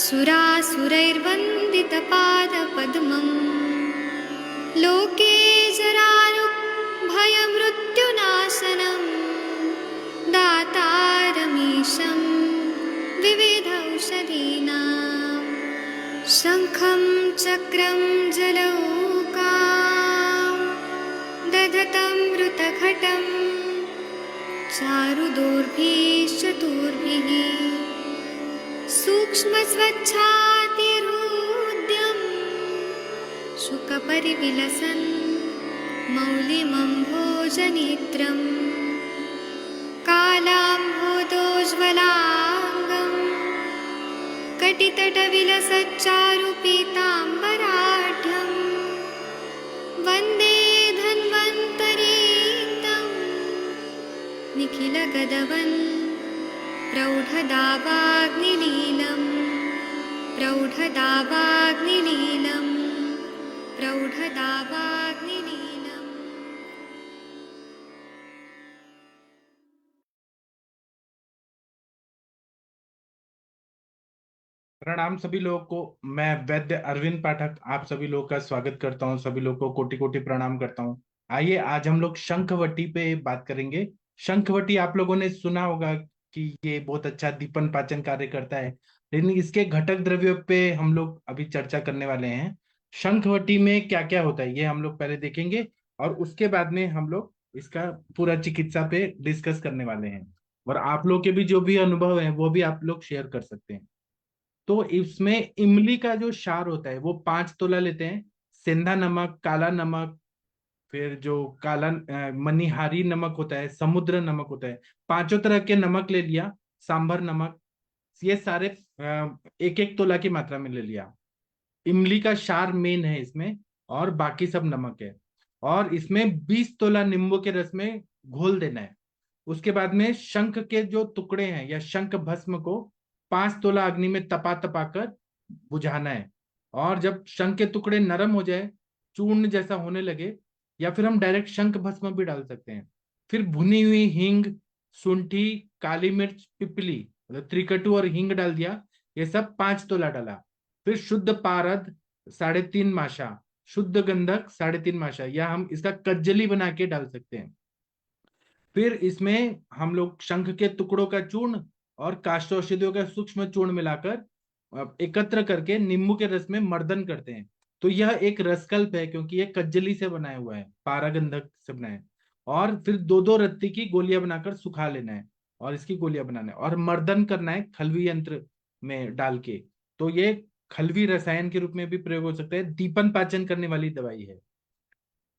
सुरासुरैर्वन्दितपादपद्मं लोके जरारुभयमृत्युनाशनं दातारमीशं विविधौषधीनां शङ्खं चक्रं जलौकां दधतं मृतघटं चारुदोर्भिश्चतुर्भिः सूक्ष्मस्वच्छातिहृद्यं शुकपरिविलसन् मौलिमम्भोजनेत्रं कालाम्भोदोज्ज्वलाङ्गं कटितटविलसच्चारुपीताम्बराढ्यं वन्दे धन्वन्तरीतं निखिलगदवन् प्रौढदावाग्निलीलं प्रौढदावाग्निलीलं प्रौढदावाग्निलीलम्। प्रणाम सभी लोगों को। मैं वैद्य अरविंद पाठक आप सभी लोगों का स्वागत करता हूं। सभी लोगों को कोटि कोटि प्रणाम करता हूं। आइए आज हम लोग शंखवटी पे बात करेंगे। शंखवटी आप लोगों ने सुना होगा कि ये बहुत अच्छा दीपन पाचन कार्य करता है, लेकिन इसके घटक द्रव्यों पे हम लोग अभी चर्चा करने वाले हैं। शंखवटी में क्या क्या होता है ये हम लोग पहले देखेंगे, और उसके बाद में हम लोग इसका पूरा चिकित्सा पे डिस्कस करने वाले हैं। और आप लोग के भी जो भी अनुभव है वो भी आप लोग शेयर कर सकते हैं। तो इसमें इमली का जो क्षार होता है वो 5 तोला लेते हैं। सेंधा नमक, काला नमक, फिर जो काला मनिहारी नमक होता है, समुद्र नमक होता है, पांचों तरह के नमक ले लिया। सांभर नमक, ये सारे 1-1 तोला की मात्रा में ले लिया। इमली का क्षार मेन है इसमें, और बाकी सब नमक है। और इसमें 20 तोला नींबू के रस में घोल देना है। उसके बाद में शंख के जो टुकड़े हैं या शंख भस्म को 5 तोला अग्नि में तपा तपा कर बुझाना है। और जब शंख के टुकड़े नरम हो जाए, चूर्ण जैसा होने लगे, या फिर हम डायरेक्ट शंख भस्म भी डाल सकते हैं। फिर भुनी हुई हींग, शुंठी, काली मिर्च, पिपली, मतलब त्रिकटु और हींग डाल दिया। ये सब 5 तोला डाला। फिर शुद्ध पारद 3.5 माशा, शुद्ध गंधक 3.5 माशा, या हम इसका कज्जली बना के डाल सकते हैं। फिर इसमें हम लोग शंख के टुकड़ों का चूर्ण और काष्ठौषधियों का सूक्ष्म चूर्ण मिलाकर एकत्र करके नींबू के रस में मर्दन करते हैं। तो यह एक रसकल्प है, क्योंकि यह कज्जली से बनाया हुआ है, पारागंधक से बनाया है। और फिर 2-2 रत्ती की गोलियां बनाकर सुखा लेना है, और इसकी गोलियां बनाना है और मर्दन करना है खलवी यंत्र में डाल के। तो ये खलवी रसायन के रूप में भी प्रयोग हो सकता है, दीपन पाचन करने वाली दवाई है।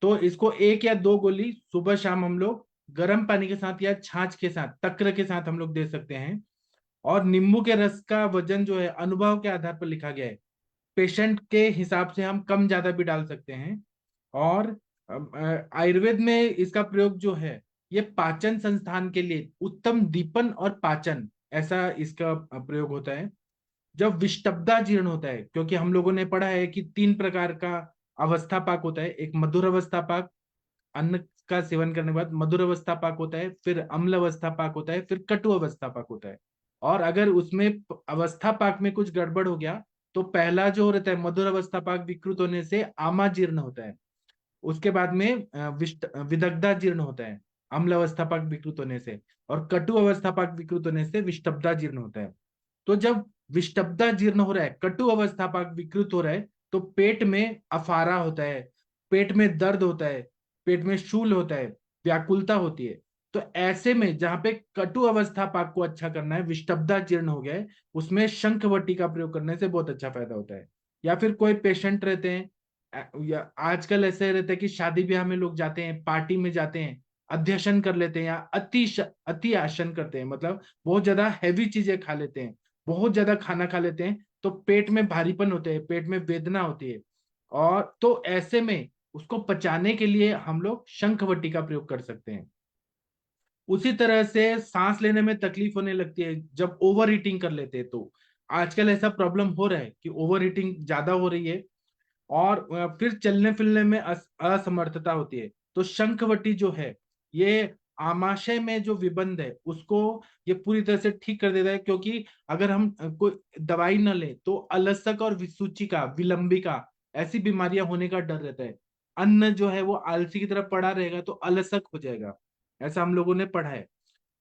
तो इसको 1 या 2 गोली सुबह शाम हम लोग गर्म पानी के साथ या छाछ के साथ, तक्र के साथ हम लोग दे सकते हैं। और नींबू के रस का वजन जो है अनुभव के आधार पर लिखा गया है। पेशेंट के हिसाब से हम कम ज्यादा भी डाल सकते हैं। और आयुर्वेद में इसका प्रयोग जो है, ये पाचन संस्थान के लिए उत्तम दीपन और पाचन, ऐसा इसका प्रयोग होता है। जब विषटब्दा जीर्ण होता है, क्योंकि हम लोगों ने पढ़ा है कि 3 प्रकार का अवस्था पाक होता है। एक मधुर अवस्था पाक, अन्न का सेवन करने के बाद मधुर अवस्था पाक होता है, फिर अम्ल अवस्था पाक होता है, फिर कटु अवस्था पाक होता है। और अगर उसमें अवस्था पाक में कुछ गड़बड़ हो गया, तो पहला जो रहता है मधुर अवस्था पाक विकृत होने से आमा जीर्ण होता है। उसके बाद में विदग्धा जीर्ण होता है अम्ल अवस्था पाक विकृत होने से। और कटु अवस्था पाक विकृत होने से विषटब्दा जीर्ण होता है। तो जब विषटब्दा जीर्ण हो रहा है, कटु अवस्था पाक विकृत हो रहा है, तो पेट में अफारा होता है, पेट में दर्द होता है, पेट में शूल होता है, व्याकुलता होती है। तो ऐसे में जहां पे कटु अवस्था पाक को अच्छा करना है, विषटब्दा जीर्ण हो गया है, उसमें शंखवटी का प्रयोग करने से बहुत अच्छा फायदा होता है। या फिर कोई पेशेंट रहते हैं, या आजकल ऐसे रहता है कि शादी ब्याह में लोग जाते हैं, पार्टी में जाते हैं, अध्यशन कर लेते हैं, या अति आसन करते हैं, मतलब बहुत ज्यादा हैवी चीजें खा लेते हैं, बहुत ज्यादा खाना खा लेते हैं, तो पेट में भारीपन होते हैं, पेट में वेदना होती है। और तो ऐसे में उसको पचाने के लिए हम लोग शंखवटी का प्रयोग कर सकते हैं। उसी तरह से सांस लेने में तकलीफ होने लगती है जब ओवर ईटिंग कर लेते हैं, तो आजकल ऐसा प्रॉब्लम हो रहा है कि ओवर ईटिंग ज्यादा हो रही है। और फिर चलने फिरने में असमर्थता होती है। तो शंखवटी जो है, ये आमाशय में जो विबंध है उसको ये पूरी तरह से ठीक कर देता है, क्योंकि अगर हम कोई दवाई न ले तो अलसक और विसूचिका, विलंबिका, ऐसी बीमारियां होने का डर रहता है। अन्न जो है वो आलसी की तरफ पड़ा रहेगा तो अलसक हो जाएगा, ऐसा हम लोगों ने पढ़ा है।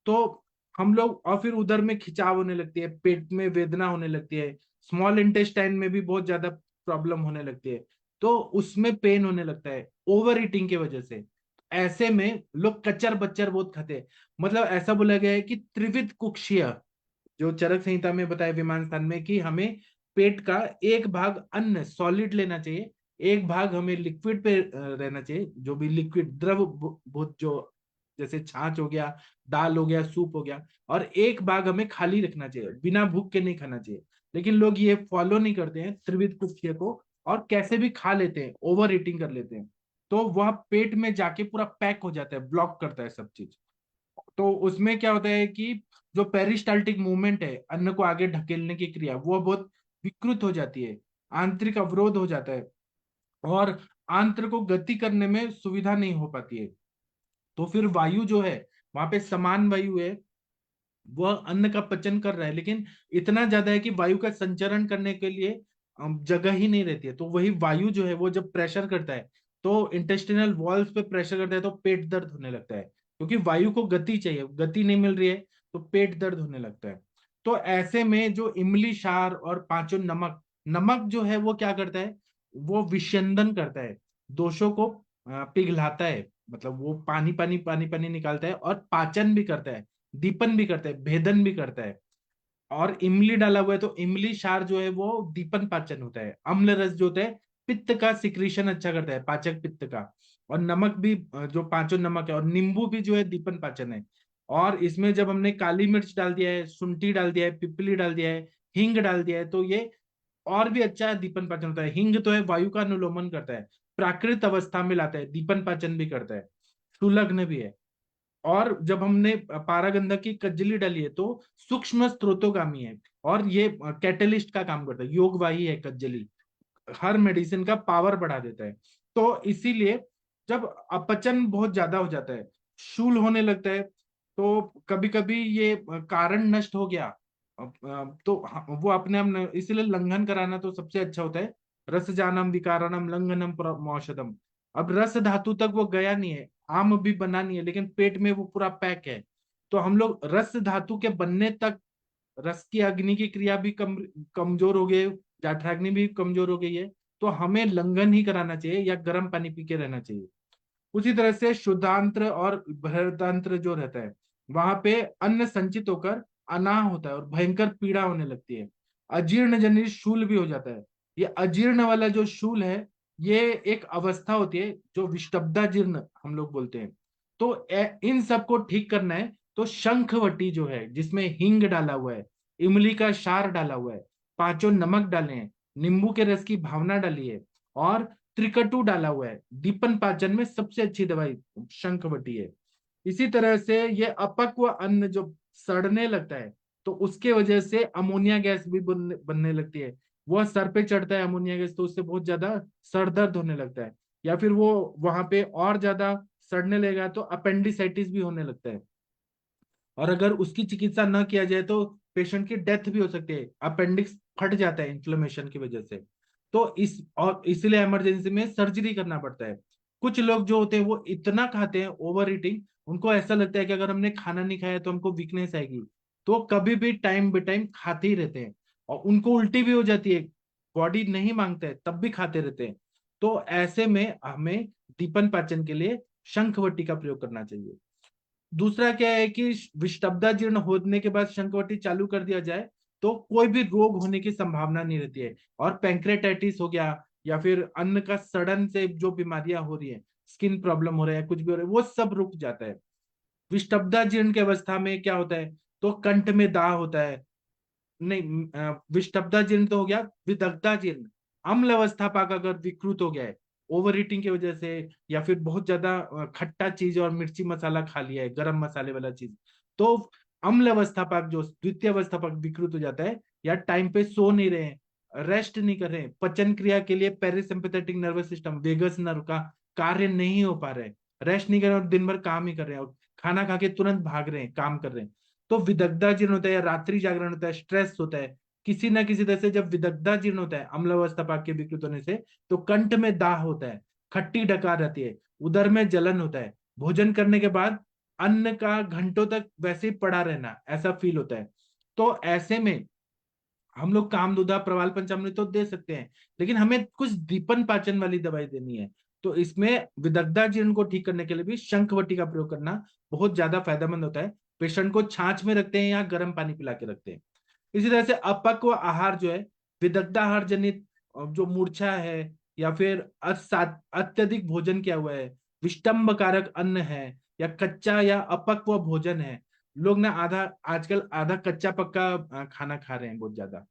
तो हम लोग, और फिर उधर में खिंचाव होने लगती है, पेट में वेदना होने लगती है, स्मॉल इंटेस्टाइन में भी बहुत ज्यादा प्रॉब्लम होने लगती है, तो उसमें पेन होने लगता है ओवर ईटिंग की वजह से। ऐसे में लोग कचर बच्चर बहुत खाते हैं। मतलब ऐसा बोला गया है कि त्रिविध कुक्षीय, जो चरक संहिता में बताया विमान स्थान में, कि हमें पेट का एक भाग अन्न सॉलिड लेना चाहिए, एक भाग हमें लिक्विड पे रहना चाहिए, जो भी लिक्विड द्रव बहुत, जो जैसे छाछ हो गया, दाल हो गया, सूप हो गया, और एक भाग हमें खाली रखना चाहिए, बिना भूख के नहीं खाना चाहिए। लेकिन लोग ये फॉलो नहीं करते हैं त्रिविध कुक्षीय को, और कैसे भी खा लेते हैं, ओवर ईटिंग कर लेते हैं, तो वह पेट में जाके पूरा पैक हो जाता है, ब्लॉक करता है सब चीज। तो उसमें क्या होता है कि जो पेरिस्टाल्टिक मूवमेंट है, अन्न को आगे ढकेलने की क्रिया, वो बहुत विकृत हो जाती है, आंतरिक अवरोध हो जाता है, और आंत्र को गति करने में सुविधा नहीं हो पाती है। तो फिर वायु जो है, वहां पे समान वायु है, वह अन्न का पचन कर रहा है, लेकिन इतना ज्यादा है कि वायु का संचरण करने के लिए जगह ही नहीं रहती है। तो वही वायु जो है वो जब प्रेशर करता है, तो इंटेस्टिनल वॉल्स पे प्रेशर करता है, तो पेट दर्द होने लगता है, क्योंकि वायु को गति चाहिए, गति नहीं मिल रही है, तो पेट दर्द होने लगता है। तो ऐसे में जो इमली, क्षार और पांचों नमक, नमक जो है वो क्या करता है, वो विषंदन करता है, दोषों को पिघलाता है, मतलब वो पानी पानी पानी पानी निकालता है, और पाचन भी करता है, दीपन भी करता है, भेदन भी करता है। और इमली डाला हुआ है तो इमली क्षार जो है वो दीपन पाचन होता है। अम्ल रस जो होता है, पित्त का सिक्रीशन अच्छा करता है, पाचक पित्त का। और नमक भी, जो पांचों नमक है, और नींबू भी जो है दीपन पाचन है। और इसमें जब हमने काली मिर्च डाल दिया है, शुंठी डाल दिया है, पिपली डाल दिया है, हींग डाल दिया है, तो ये और भी अच्छा दीपन पाचन होता है। हींग तो है वायु का अनुलोमन करता है, प्राकृत अवस्था में लाता है, दीपन पाचन भी करता है, सुलग्न भी है। और जब हमने पारागंधक की कज्जली डाली है, तो सूक्ष्म स्त्रोतोगामी है, और ये कैटलिस्ट का काम करता है, योगवाही है कज्जली, हर मेडिसिन का पावर बढ़ा देता है। तो इसीलिए जब अपचन बहुत ज्यादा हो जाता है, शूल होने लगता है, तो कभी कभी ये कारण नष्ट हो गया, तो वो अपने आप इसीलिए लंघन कराना तो सबसे अच्छा होता है। रस जानम विकारणम लंघनम औषधम। अब रस धातु तक वो गया नहीं है, आम भी बना नहीं है, लेकिन पेट में वो पूरा पैक है, तो हम लोग रस धातु के बनने तक, रस की अग्नि की क्रिया भी कमजोर हो गई, जाठराग्नि भी कमजोर हो गई है, तो हमें लंघन ही कराना चाहिए, या गर्म पानी पी के रहना चाहिए। उसी तरह से शुद्धांत्र और बृहदांत्र जो रहता है, वहां पे अन्न संचित होकर अनाह होता है, और भयंकर पीड़ा होने लगती है, अजीर्ण जनित शूल भी हो जाता है। ये अजीर्ण वाला जो शूल है, ये एक अवस्था होती है जो विषटब्दा जीर्ण हम लोग बोलते हैं। तो इन सबको ठीक करना है, तो शंखवटी जो है, जिसमें हींग डाला हुआ है, इमली का क्षार डाला हुआ है, पांचों नमक डाले हैं, नींबू के रस की भावना डाली है, और त्रिकटु डाला हुआ है, दीपन पाचन में सबसे अच्छी दवाई शंखवटी है। इसी तरह से ये अपक्व अन्न जो सड़ने लगता है, तो उसके वजह से अमोनिया गैस भी बनने लगती है। वह सर पे चढ़ता है अमोनिया गैस, तो उससे बहुत ज्यादा सर दर्द होने लगता है, या फिर वो वहां पे और ज्यादा सड़ने लगेगा तो अपेंडिसाइटिस भी होने लगता है। और अगर उसकी चिकित्सा न किया जाए तो पेशेंट की डेथ भी हो सकती है, अपेंडिक्स फट जाता है इन्फ्लेमेशन की वजह से। तो इसलिए इमरजेंसी में सर्जरी करना पड़ता है। कुछ लोग जो होते हैं वो इतना खाते हैं, ओवर ईटिंग, उनको ऐसा लगता है कि अगर हमने खाना नहीं खाया तो हमको वीकनेस आएगी, तो कभी भी टाइम बे टाइम खाते ही रहते हैं, और उनको उल्टी भी हो जाती है, बॉडी नहीं मांगता है तब भी खाते रहते हैं। तो ऐसे में हमें दीपन पाचन के लिए शंखवटी का प्रयोग करना चाहिए। दूसरा क्या है कि विषटब्दा जीर्ण होने के बाद शंखवटी चालू कर दिया जाए, तो कोई भी रोग होने की संभावना नहीं रहती है। और पैंक्रेटाइटिस हो गया, या फिर अन्न का सड़न से जो बीमारियां हो रही है, स्किन प्रॉब्लम हो रहा है, कुछ भी हो रहा है, वो सब रुक जाता है। विषटब्दा जीर्ण की अवस्था में क्या होता है, तो कंठ में दाह होता है, नहीं, विषटब्दा जीर्ण तो हो गया, विदग्धा जीर्ण, अम्ल अवस्था पाक अगर विकृत हो गया है ओवर ईटिंग की वजह से, या फिर बहुत ज्यादा खट्टा चीज और मिर्ची मसाला खा लिया है, गरम मसाले वाला चीज, तो अम्ल अवस्था पाक जो द्वितीय अवस्था पाक विकृत हो जाता है। या टाइम पे सो नहीं रहे हैं, रेस्ट नहीं कर रहे हैं, पचन क्रिया के लिए पेरिसिम्पैथेटिक नर्वस सिस्टम, वेगस नर्व का कार्य नहीं हो पा रहे, रेस्ट नहीं कर रहे और दिन भर काम ही कर रहे हैं, और खाना खा के तुरंत भाग रहे हैं, काम कर रहे हैं, तो विदग्धा जीर्ण होता है या रात्रि जागरण होता है, स्ट्रेस होता है किसी ना किसी तरह से। जब विदग्धा जीर्ण होता है अम्लावस्था पाक के विकृत होने से, तो कंठ में दाह होता है, खट्टी डकार रहती है, उदर में जलन होता है, भोजन करने के बाद अन्न का घंटों तक वैसे ही पड़ा रहना ऐसा फील होता है। तो ऐसे में हम लोग कामदुदा प्रवाल पंचामृत तो दे सकते हैं, लेकिन हमें कुछ दीपन पाचन वाली दवाई देनी है। तो इसमें विदग्धा जीर्ण को ठीक करने के लिए भी शंखवटी का प्रयोग करना बहुत ज्यादा फायदेमंद होता है। पेशेंट को छाछ में रखते हैं या गर्म पानी पिला के रखते हैं। इसी तरह से अपक्व आहार जो है, विदग्धाहार जनित जो मूर्छा है, या फिर अत्यधिक भोजन किया हुआ है, विष्टम्भ कारक अन्न है, या कच्चा या अपक्व भोजन है। लोग ना आधा आजकल आधा कच्चा पक्का खाना खा रहे हैं बहुत ज्यादा।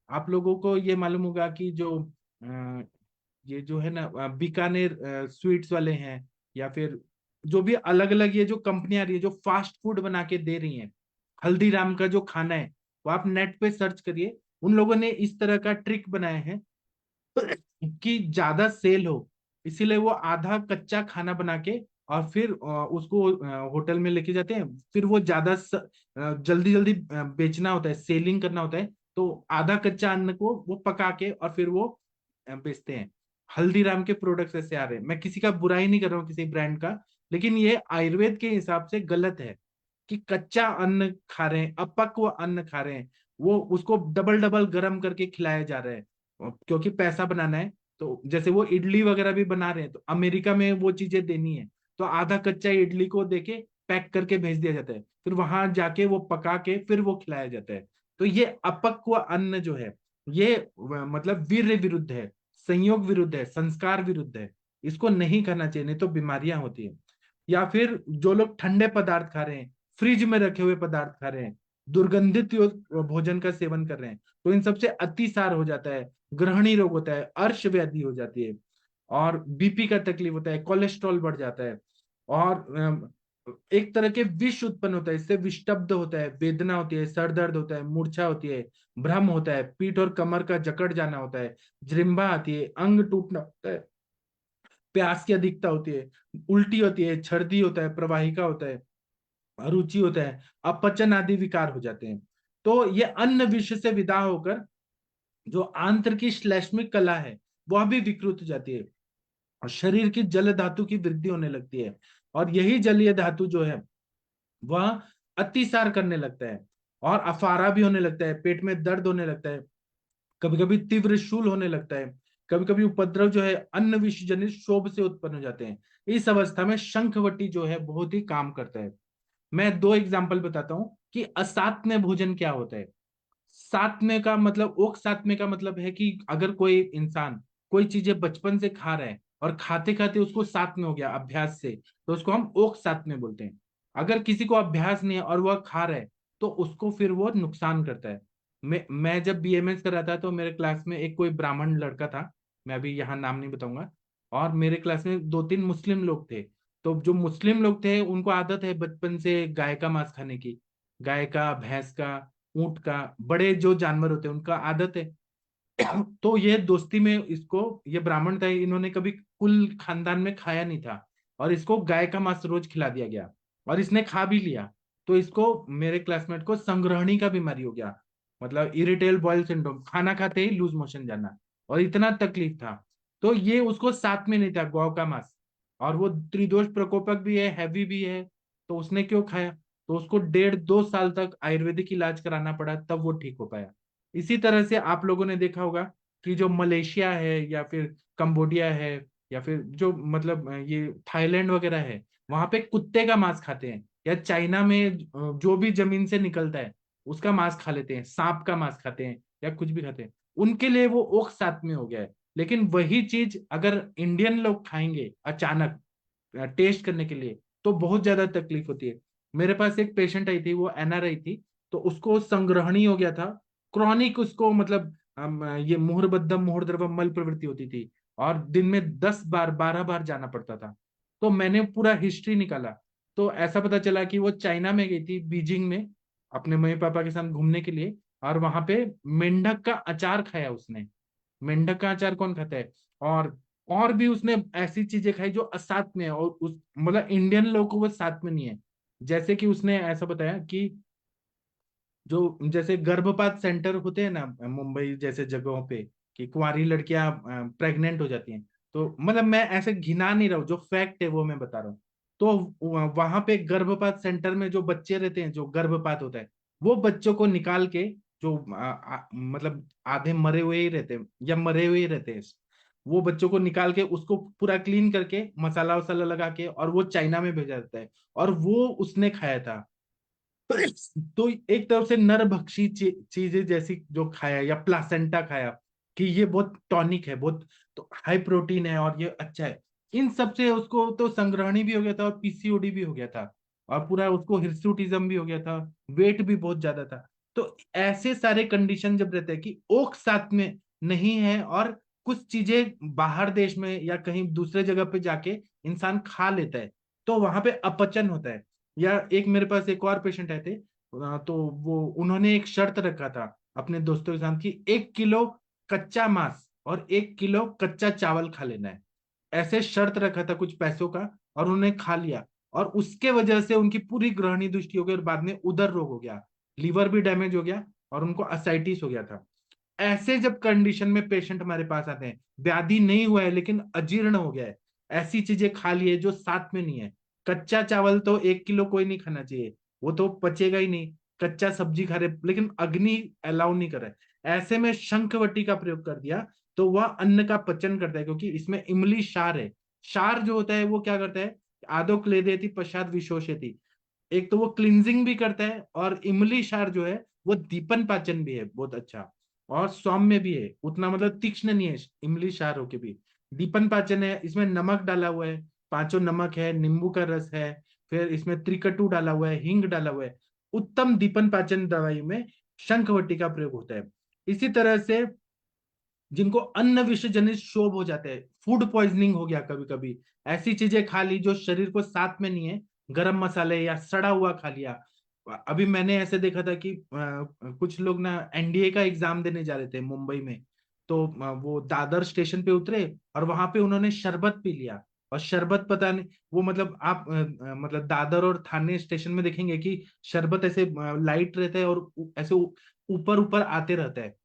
आप लोगों को ये मालूम होगा कि जो ये जो है ना बीकानेर स्वीट्स वाले हैं, या फिर जो भी अलग अलग ये जो कंपनियां आ रही है जो फास्ट फूड बना के दे रही हैं, हल्दीराम का जो खाना है, वो आप नेट पे सर्च करिए। उन लोगों ने इस तरह का ट्रिक बनाया है कि ज्यादा सेल हो, इसीलिए वो आधा कच्चा खाना बना के और फिर उसको होटल में लेके जाते हैं। फिर वो ज्यादा जल्दी जल्दी बेचना होता है, सेलिंग करना होता है, तो आधा कच्चा अन्न को वो पका के और फिर वो बेचते हैं। हल्दीराम के प्रोडक्ट्स ऐसे आ रहे हैं। मैं किसी का बुराई नहीं कर रहा हूँ किसी ब्रांड का, लेकिन ये आयुर्वेद के हिसाब से गलत है कि कच्चा अन्न खा रहे हैं, अपक्व अन्न खा रहे हैं, वो उसको डबल डबल गर्म करके खिलाया जा रहा है क्योंकि पैसा बनाना है। तो जैसे वो इडली वगैरह भी बना रहे हैं, तो अमेरिका में वो चीजें देनी है, तो आधा कच्चा इडली को देके पैक करके भेज दिया जाता है, फिर वहां जाके वो पका के फिर वो खिलाया जाता है। तो ये अपक्व अन्न जो है, ये मतलब वीर्य विरुद्ध है, संयोग विरुद्ध है, संस्कार विरुद्ध है। इसको नहीं खाना चाहिए, नहीं तो बीमारियां होती है। या फिर जो लोग ठंडे पदार्थ खा रहे हैं, फ्रिज में रखे हुए पदार्थ खा रहे हैं, दुर्गंधित भोजन का सेवन कर रहे हैं, तो इन सबसे अतिसार हो जाता है, ग्रहणी रोग होता है, अर्श व्याधि हो जाती है, और बीपी का तकलीफ होता है, कोलेस्ट्रॉल बढ़ जाता है, और एक तरह के विष उत्पन्न होता है, इससे विषब्ध होता है, वेदना होती है, सर दर्द होता है, मूर्छा होती है, भ्रम होता है, पीठ और कमर का जकड़ जाना होता है, जृंभा आती है, अंग टूटना होता है, प्यास की अधिकता होती है, उल्टी होती है, छर्दी होता है, प्रवाहिका होता है, अरुचि होता है, अपचन आदि विकार हो जाते हैं। तो ये अन्न विष से विदा होकर जो आंत्र की श्लैष्मिक कला है वह भी विकृत हो जाती है, और शरीर की जल धातु की वृद्धि होने लगती है, और यही जलीय धातु जो है वह अतिसार करने लगता है, और अफारा भी होने लगता है, पेट में दर्द होने लगता है, कभी कभी तीव्र शूल होने लगता है, कभी कभी उपद्रव जो है अन्न विष जनित क्षोभ से उत्पन्न हो जाते हैं। इस अवस्था में शंखवटी जो है बहुत ही काम करता है। मैं दो एग्जाम्पल बताता हूँ कि असात्म्य भोजन क्या होता है। सात्म्य का मतलब, ओक सात्म्य का मतलब है कि अगर कोई इंसान कोई चीजें बचपन से खा रहा है और खाते खाते उसको सात्म्य हो गया अभ्यास से, तो उसको हम ओक सात्म्य बोलते हैं। अगर किसी को अभ्यास नहीं है और वह खा रहा है, तो उसको फिर वो नुकसान करता है। मैं जब बीएमएस कर रहा था, तो मेरे क्लास में एक कोई ब्राह्मण लड़का था, मैं अभी यहाँ नाम नहीं बताऊंगा, और मेरे क्लास में दो तीन मुस्लिम लोग थे। तो जो मुस्लिम लोग थे उनको आदत है बचपन से गाय का मांस खाने की, गाय का, भैंस का, ऊंट का, बड़े जो जानवर होते हैं उनका आदत है। तो ये दोस्ती में इसको, ये ब्राह्मण था, इन्होंने कभी कुल खानदान में खाया नहीं था, और इसको गाय का मांस रोज खिला दिया गया, और इसने खा भी लिया। तो इसको, मेरे क्लासमेट को संग्रहणी का बीमारी हो गया, मतलब इरिटेबल बॉयल सिंड्रोम, खाना खाते ही लूज मोशन जाना, और इतना तकलीफ था। तो ये उसको साथ में नहीं था गौ का मांस, और वो त्रिदोष प्रकोपक भी है, हैवी भी है, तो उसने क्यों खाया? तो उसको 1.5-2 साल तक आयुर्वेदिक इलाज कराना पड़ा, तब वो ठीक हो पाया। इसी तरह से आप लोगों ने देखा होगा कि जो मलेशिया है, या फिर कंबोडिया है, या फिर जो मतलब ये थाईलैंड वगैरह है, वहां पे कुत्ते का मांस खाते हैं, या चाइना में जो भी जमीन से निकलता है उसका मांस खा लेते हैं, सांप का मांस खाते हैं, या कुछ भी खाते हैं। उनके लिए वो ओक साथ में हो गया है। लेकिन वही चीज अगर इंडियन लोग खाएंगे अचानक टेस्ट करने के लिए, तो बहुत ज्यादा तकलीफ होती है। मेरे पास एक पेशेंट आई थी, वो एनआरआई थी, तो उसको संग्रहणी हो गया था, क्रॉनिक, उसको मतलब ये मुहरबद्धम मुहरद्रवम मल प्रवृत्ति होती थी, और दिन में 10 बार 12 बार जाना पड़ता था। तो मैंने पूरा हिस्ट्री निकाला, तो ऐसा पता चला कि वो चाइना में गई थी, बीजिंग में, अपने मम्मी पापा के साथ घूमने के लिए, और वहां पे मेंढक का अचार खाया उसने। मेंढक का अचार कौन खाता है? और भी उसने ऐसी चीजें खाई जो असाथ में है, और उस मतलब इंडियन लोगों को वो साथ में नहीं है। जैसे कि उसने ऐसा बताया कि जो जैसे गर्भपात सेंटर होते हैं ना मुंबई जैसे जगहों पे, कि कुंवारी लड़कियां प्रेग्नेंट हो जाती हैं, तो मतलब मैं ऐसे घिना नहीं रहा हूँ, जो फैक्ट है वो मैं बता रहा हूँ। तो वहां पे गर्भपात सेंटर में जो बच्चे रहते हैं, जो गर्भपात होता है, वो बच्चों को निकाल के, जो मतलब आधे मरे हुए ही रहते हैं या मरे हुए ही रहते हैं, वो बच्चों को निकाल के उसको पूरा क्लीन करके मसाला वसाला लगा के और वो चाइना में भेजा जाता है, और वो उसने खाया था। तो एक तरफ से नरभक्षी चीजें जैसी जो खाया, या प्लासेंटा खाया, कि ये बहुत टॉनिक है, बहुत तो हाई प्रोटीन है और ये अच्छा है, इन सब से उसको तो संग्रहणी भी हो गया था और पीसीओडी भी हो गया था, और पूरा उसको हिर्सुटिज्म भी हो गया था, वेट भी बहुत ज्यादा था। तो ऐसे सारे कंडीशन जब रहते हैं कि ओक साथ में नहीं है, और कुछ चीजें बाहर देश में या कहीं दूसरे जगह पे जाके इंसान खा लेता है, तो वहां पे अपचन होता है। या एक मेरे पास एक और पेशेंट आए थे, तो वो उन्होंने एक शर्त रखा था अपने दोस्तों के साथ कि 1 किलो कच्चा मांस और 1 किलो कच्चा चावल खा लेना है, ऐसे शर्त रखा था कुछ पैसों का, और उन्होंने खा लिया, और उसके वजह से उनकी पूरी ग्रहणी दृष्टि हो गई, और बाद में उदर रोग हो गया, लीवर भी डैमेज हो गया, और उनको असाइटिस हो गया था। ऐसे जब कंडीशन में पेशेंट हमारे पास आते हैं, व्याधि नहीं हुआ है लेकिन अजीर्ण हो गया है, ऐसी चीजें खा ली है जो साथ में नहीं है। कच्चा चावल तो 1 किलो कोई नहीं खाना चाहिए, वो तो पचेगा ही नहीं। कच्चा सब्जी खा रहे लेकिन अग्नि अलाउ नहीं कर रहा है, ऐसे में शंखवटी का प्रयोग कर दिया, तो वह अन्न का पचन करता है, क्योंकि इसमें इमली क्षार है। क्षार जो होता है वो क्या करता है, आदो क्लेदेति पश्चात विशोषयति, एक तो वो क्लिनजिंग भी करता है, और इमली क्षार जो है वो दीपन पाचन भी है बहुत अच्छा, और सौम्य भी है, उतना मतलब तीक्ष्ण नहीं है इमली क्षार होके भी। दीपन पाचन है, इसमें नमक डाला हुआ है, पांचों नमक है, नींबू का रस है, फिर इसमें त्रिकटु डाला हुआ है, हींग डाला हुआ है। उत्तम दीपन पाचन दवाई में शंखवटी का प्रयोग होता है। इसी तरह से जिनको अन्न विष जनित शोभ हो जाते हैं, फूड पॉइजनिंग हो गया कभी कभी, ऐसी चीजें खा ली जो शरीर को साथ में नहीं है, गरम मसाले या सड़ा हुआ खा लिया। अभी मैंने ऐसे देखा था कि कुछ लोग ना एनडीए का एग्जाम देने जा रहे थे मुंबई में, तो वो दादर स्टेशन पे उतरे, और वहां पे उन्होंने शरबत पी लिया। और शरबत पता नहीं, वो मतलब आप मतलब दादर और थाने स्टेशन में देखेंगे कि शरबत ऐसे लाइट रहता है और ऐसे ऊपर ऊपर आते रहता है,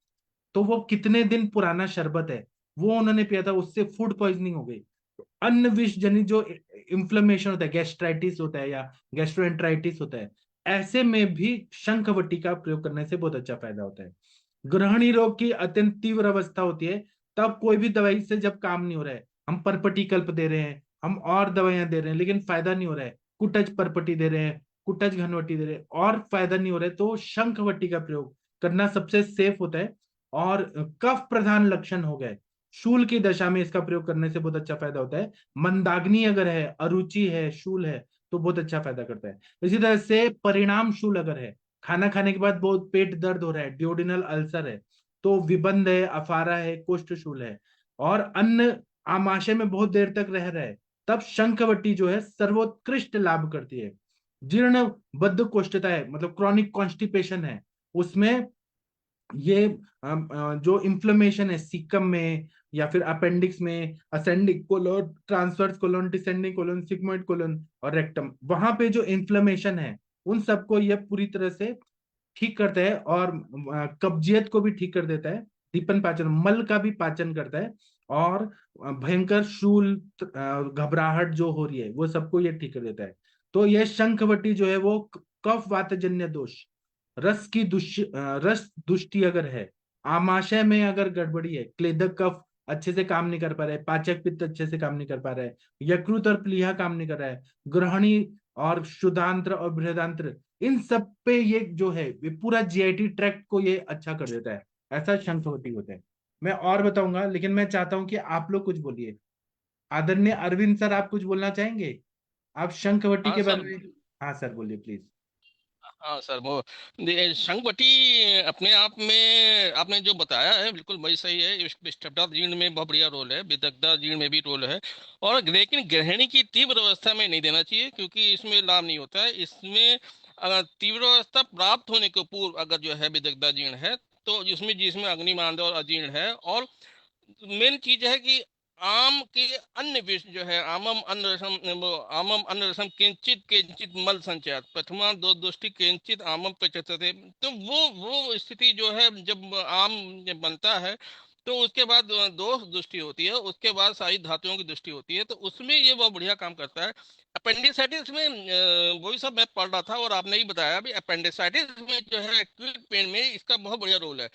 तो वो कितने दिन पुराना शरबत है, वो उन्होंने पिया था, उससे फूड पॉइजनिंग हो गई। तो अन्न विष जनित जो इन्फ्लेमेशन होता है, गैस्ट्राइटिस होता है या गैस्ट्रोएंट्राइटिस होता है, ऐसे में भी शंखवटी का प्रयोग करने से बहुत अच्छा फायदा होता है। ग्रहणी रोग की अत्यंत तीव्र अवस्था होती है, तब कोई भी दवाई से जब काम नहीं हो रहा है, हम परपटी कल्प दे रहे हैं, हम और दवाइयां दे रहे हैं, लेकिन फायदा नहीं हो रहा है, कुटज परपटी दे रहे हैं, कुटज घनवटी दे रहे हैं, और फायदा नहीं हो रहा है, तो शंखवटी का प्रयोग करना सबसे सेफ होता है। और कफ प्रधान लक्षण हो गए, शूल की दशा में इसका प्रयोग करने से बहुत अच्छा फायदा होता है। मंदाग्नि अगर है, अरुचि है, शूल है, तो बहुत अच्छा फायदा करता है। इसी तरह से परिणाम शूल अगर है, खाना खाने के बाद बहुत पेट दर्द हो रहा है, ड्यूडिनल अल्सर है, तो विबंध है, अफारा है, कोष्ठशूल है, और अन्न आमाशय में बहुत देर तक रह रहा है, तब शंखवटी जो है सर्वोत्कृष्ट लाभ करती है। जीर्ण बद्ध कोष्ठता है, मतलब क्रॉनिक कॉन्स्टिपेशन है, उसमें ये जो इन्फ्लेमेशन है सीकम में या फिर अपेंडिक्स में, ascending colon, transverse colon, descending colon, sigmoid colon और रेक्टम, वहां पे जो इन्फ्लेमेशन है, उन सबको ये पूरी तरह से ठीक करता है, और कब्जियत को भी ठीक कर देता है। दीपन पाचन, मल का भी पाचन करता है, और भयंकर शूल घबराहट जो हो रही है वो सबको ये ठीक कर देता है। तो ये शंखवटी जो है वो कफ वातजन्य दोष, रस दुष्टि अगर है, आमाशय में अगर गड़बड़ी है, क्लेदक कफ अच्छे से काम नहीं कर पा रहे, पाचक पित्त अच्छे से काम नहीं कर पा रहा है, यकृत और प्लीहा काम नहीं कर रहा है, ग्रहणी और शुदांत्र और बृहदांत्र, इन सब पे ये जो है ये पूरा जीआईटी ट्रैक्ट को ये अच्छा कर देता है। ऐसा शंखवती होता है। मैं और बताऊंगा, लेकिन मैं चाहता हूं कि आप लोग कुछ बोलिए। आदरणीय अरविंद सर, आप कुछ बोलना चाहेंगे, आप शंखवटी हाँ के बारे सर। में? हाँ सर, बोलिए प्लीज। हाँ सर, वो संगवटी अपने आप में आपने जो बताया है बिल्कुल वही सही है। स्टेपडा जीर्ण में बहुत बढ़िया रोल है, विदग्धा जीर्ण में भी रोल है। और लेकिन गृहिणी की तीव्र अवस्था में नहीं देना चाहिए, क्योंकि इसमें लाभ नहीं होता है। इसमें अगर तीव्र अवस्था प्राप्त होने के पूर्व अगर जो है विदग्धा जीर्ण है, तो जिसमें जिसमें अग्निमांद और अजीर्ण है, और मेन चीज है कि आम के अन्य विष जो है आमम अन्न रसम, वो आमम अन्न रसम किंचित किंचित मल संचयात प्रथमा दो दुष्टि किंचित आमम प्रचक्षते। तो वो स्थिति जो है जब आम जब बनता है तो उसके बाद दो दृष्टि होती है, उसके बाद सारी धातुओं की दृष्टि होती है, तो उसमें ये बहुत बढ़िया काम करता है। अपेंडिसाइटिस में वही सब मैं पढ़ रहा था और आपने ही बताया भी, अपेंडिसाइटिस में जो है एक्यूट पेन में इसका बहुत बढ़िया रोल है।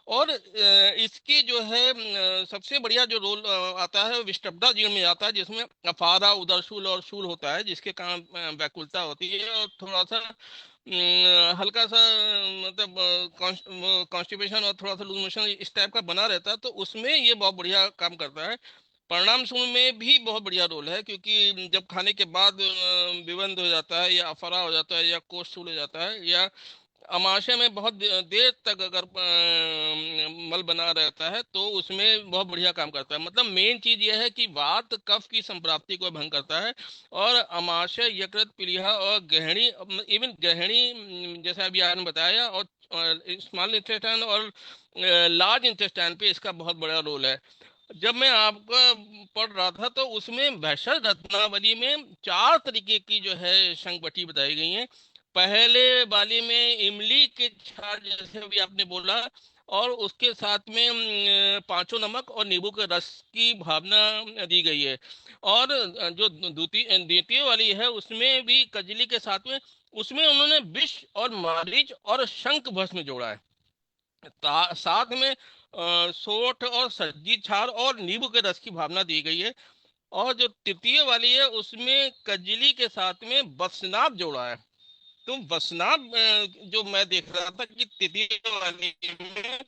और इसके जो है सबसे बढ़िया जो रोल आता है विष्टभदा जीर्ण में आता है, जिसमें अफारा उदरशूल और शूल होता है, जिसके कारण व्याकुलता होती है और थोड़ा सा हल्का सा मतलब कॉन्स्टिपेशन और थोड़ा सा लूज मोशन इस टाइप का बना रहता है, तो उसमें ये बहुत बढ़िया काम करता है। परिणाम सूल में भी बहुत बढ़िया रोल है, क्योंकि जब खाने के बाद विबंध हो जाता है या अफरा हो जाता है या कोष्ठशूल हो जाता है या अमाशय में बहुत देर तक अगर मल बना रहता है तो उसमें बहुत बढ़िया काम करता है। मतलब मेन चीज यह है कि वात कफ की संप्राप्ति को भंग करता है। और अमाशय यकृत पीलिया और गृहिणी, इवन गृहिणी जैसा अभी आपने बताया, और स्मॉल इंटेस्टाइन और लार्ज इंटेस्टाइन पे इसका बहुत बड़ा रोल है। जब मैं आपका पढ़ रहा था तो उसमें भेषज रत्नावली में 4 तरीके की जो है शंखबटी बताई गई हैं। पहले वाली में इमली के छाल जैसे भी आपने बोला, और उसके साथ में पांचों नमक और नींबू के रस की भावना दी गई है। और जो द्वितीय द्वितीय वाली है उसमें भी कजली के साथ में, उसमें उन्होंने विष और मारीच और शंख भस्म जोड़ा है। साथ में सोंठ और सज्जी छाल और नींबू के रस की भावना दी गई है। और जो तृतीय वाली है उसमें कजली के साथ में बसनाप जोड़ा है। तो बसनाप जो मैं देख रहा था कि तृतीय वाली में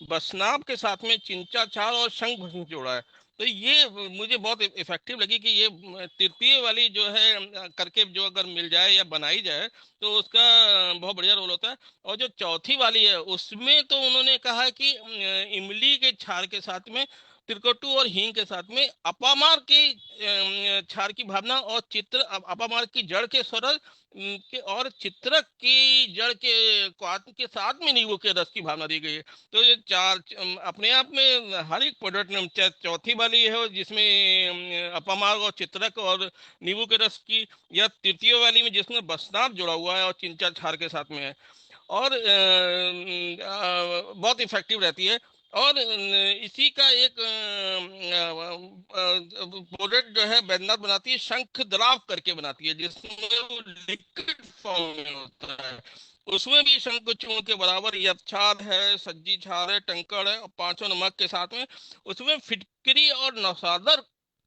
बसनाप के साथ में चिंचा छाल और शंख भस्म जोड़ा है। तो ये मुझे बहुत इफेक्टिव लगी कि ये तृतीय वाली जो है करके जो अगर मिल जाए या बनाई जाए तो उसका बहुत बढ़िया रोल होता है। और जो चौथी वाली है उसमें तो उन्होंने कहा कि इमली के छाल के साथ में त्रिकटु और हींग के साथ में अपामार की क्षार की भावना और चित्र अपामार की जड़ के सरल के और चित्रक की जड़ के क्वाथ के साथ में नींबू के रस की भावना दी गई है। तो ये चार अपने आप में हर एक प्रोडक्ट में, चाहे चौथी वाली है जिसमें अपामार और चित्रक और नींबू के रस की, या तृतीय वाली में जिसमें बसनाप जुड़ा हुआ है और चिंचा छार के साथ में है, और बहुत इफेक्टिव रहती है। और इसी का एक प्रोडक्ट जो है बैद्यनाथ बनाती है, शंख द्राव करके बनाती है, जिसमें वो लिक्विड फॉर्म में होता है। उसमें भी शंख चूर्ण के बराबर यक्षाद है, सज्जी छाल है, टंकड़ है और पांचों नमक के साथ में उसमें फिटकरी और नौसादर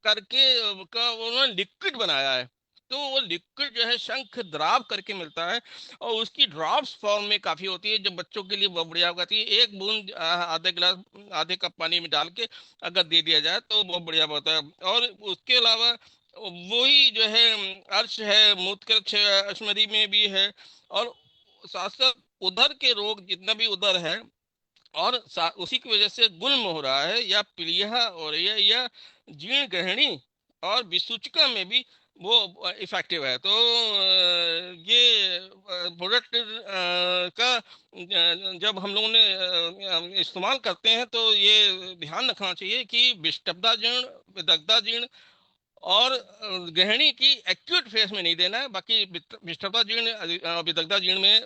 करके का उन्होंने लिक्विड बनाया है। तो वो लिक्विड जो है शंख द्राव करके मिलता है, और उसकी ड्रॉप्स फॉर्म में काफी होती है, जो बच्चों के लिए बहुत बढ़िया होती है। एक बूंद आधे गिलास आधे कप पानी में डाल के अगर दे दिया जाए तो बहुत बढ़िया होता है। और उसके अलावा वही जो है अर्श है, मूत्रकृच्छ अश्मरी में भी है। और साथ साथ उदर के रोग जितना भी उदर है और उसी की वजह से गुल्म हो रहा है या पीलिया हो रही है या जीर्ण ग्रहणी और विसूचिका में भी वो इफेक्टिव है। तो ये प्रोडक्ट का जब हम लोगों ने इस्तेमाल करते हैं तो ये ध्यान रखना चाहिए कि विषटपदा जीर्ण, विदग्धा जीर्ण और गृहिणी की एक्यूट फेस में नहीं देना है। बाकी विष्ठता जीर्ण विदग्धा जीर्ण में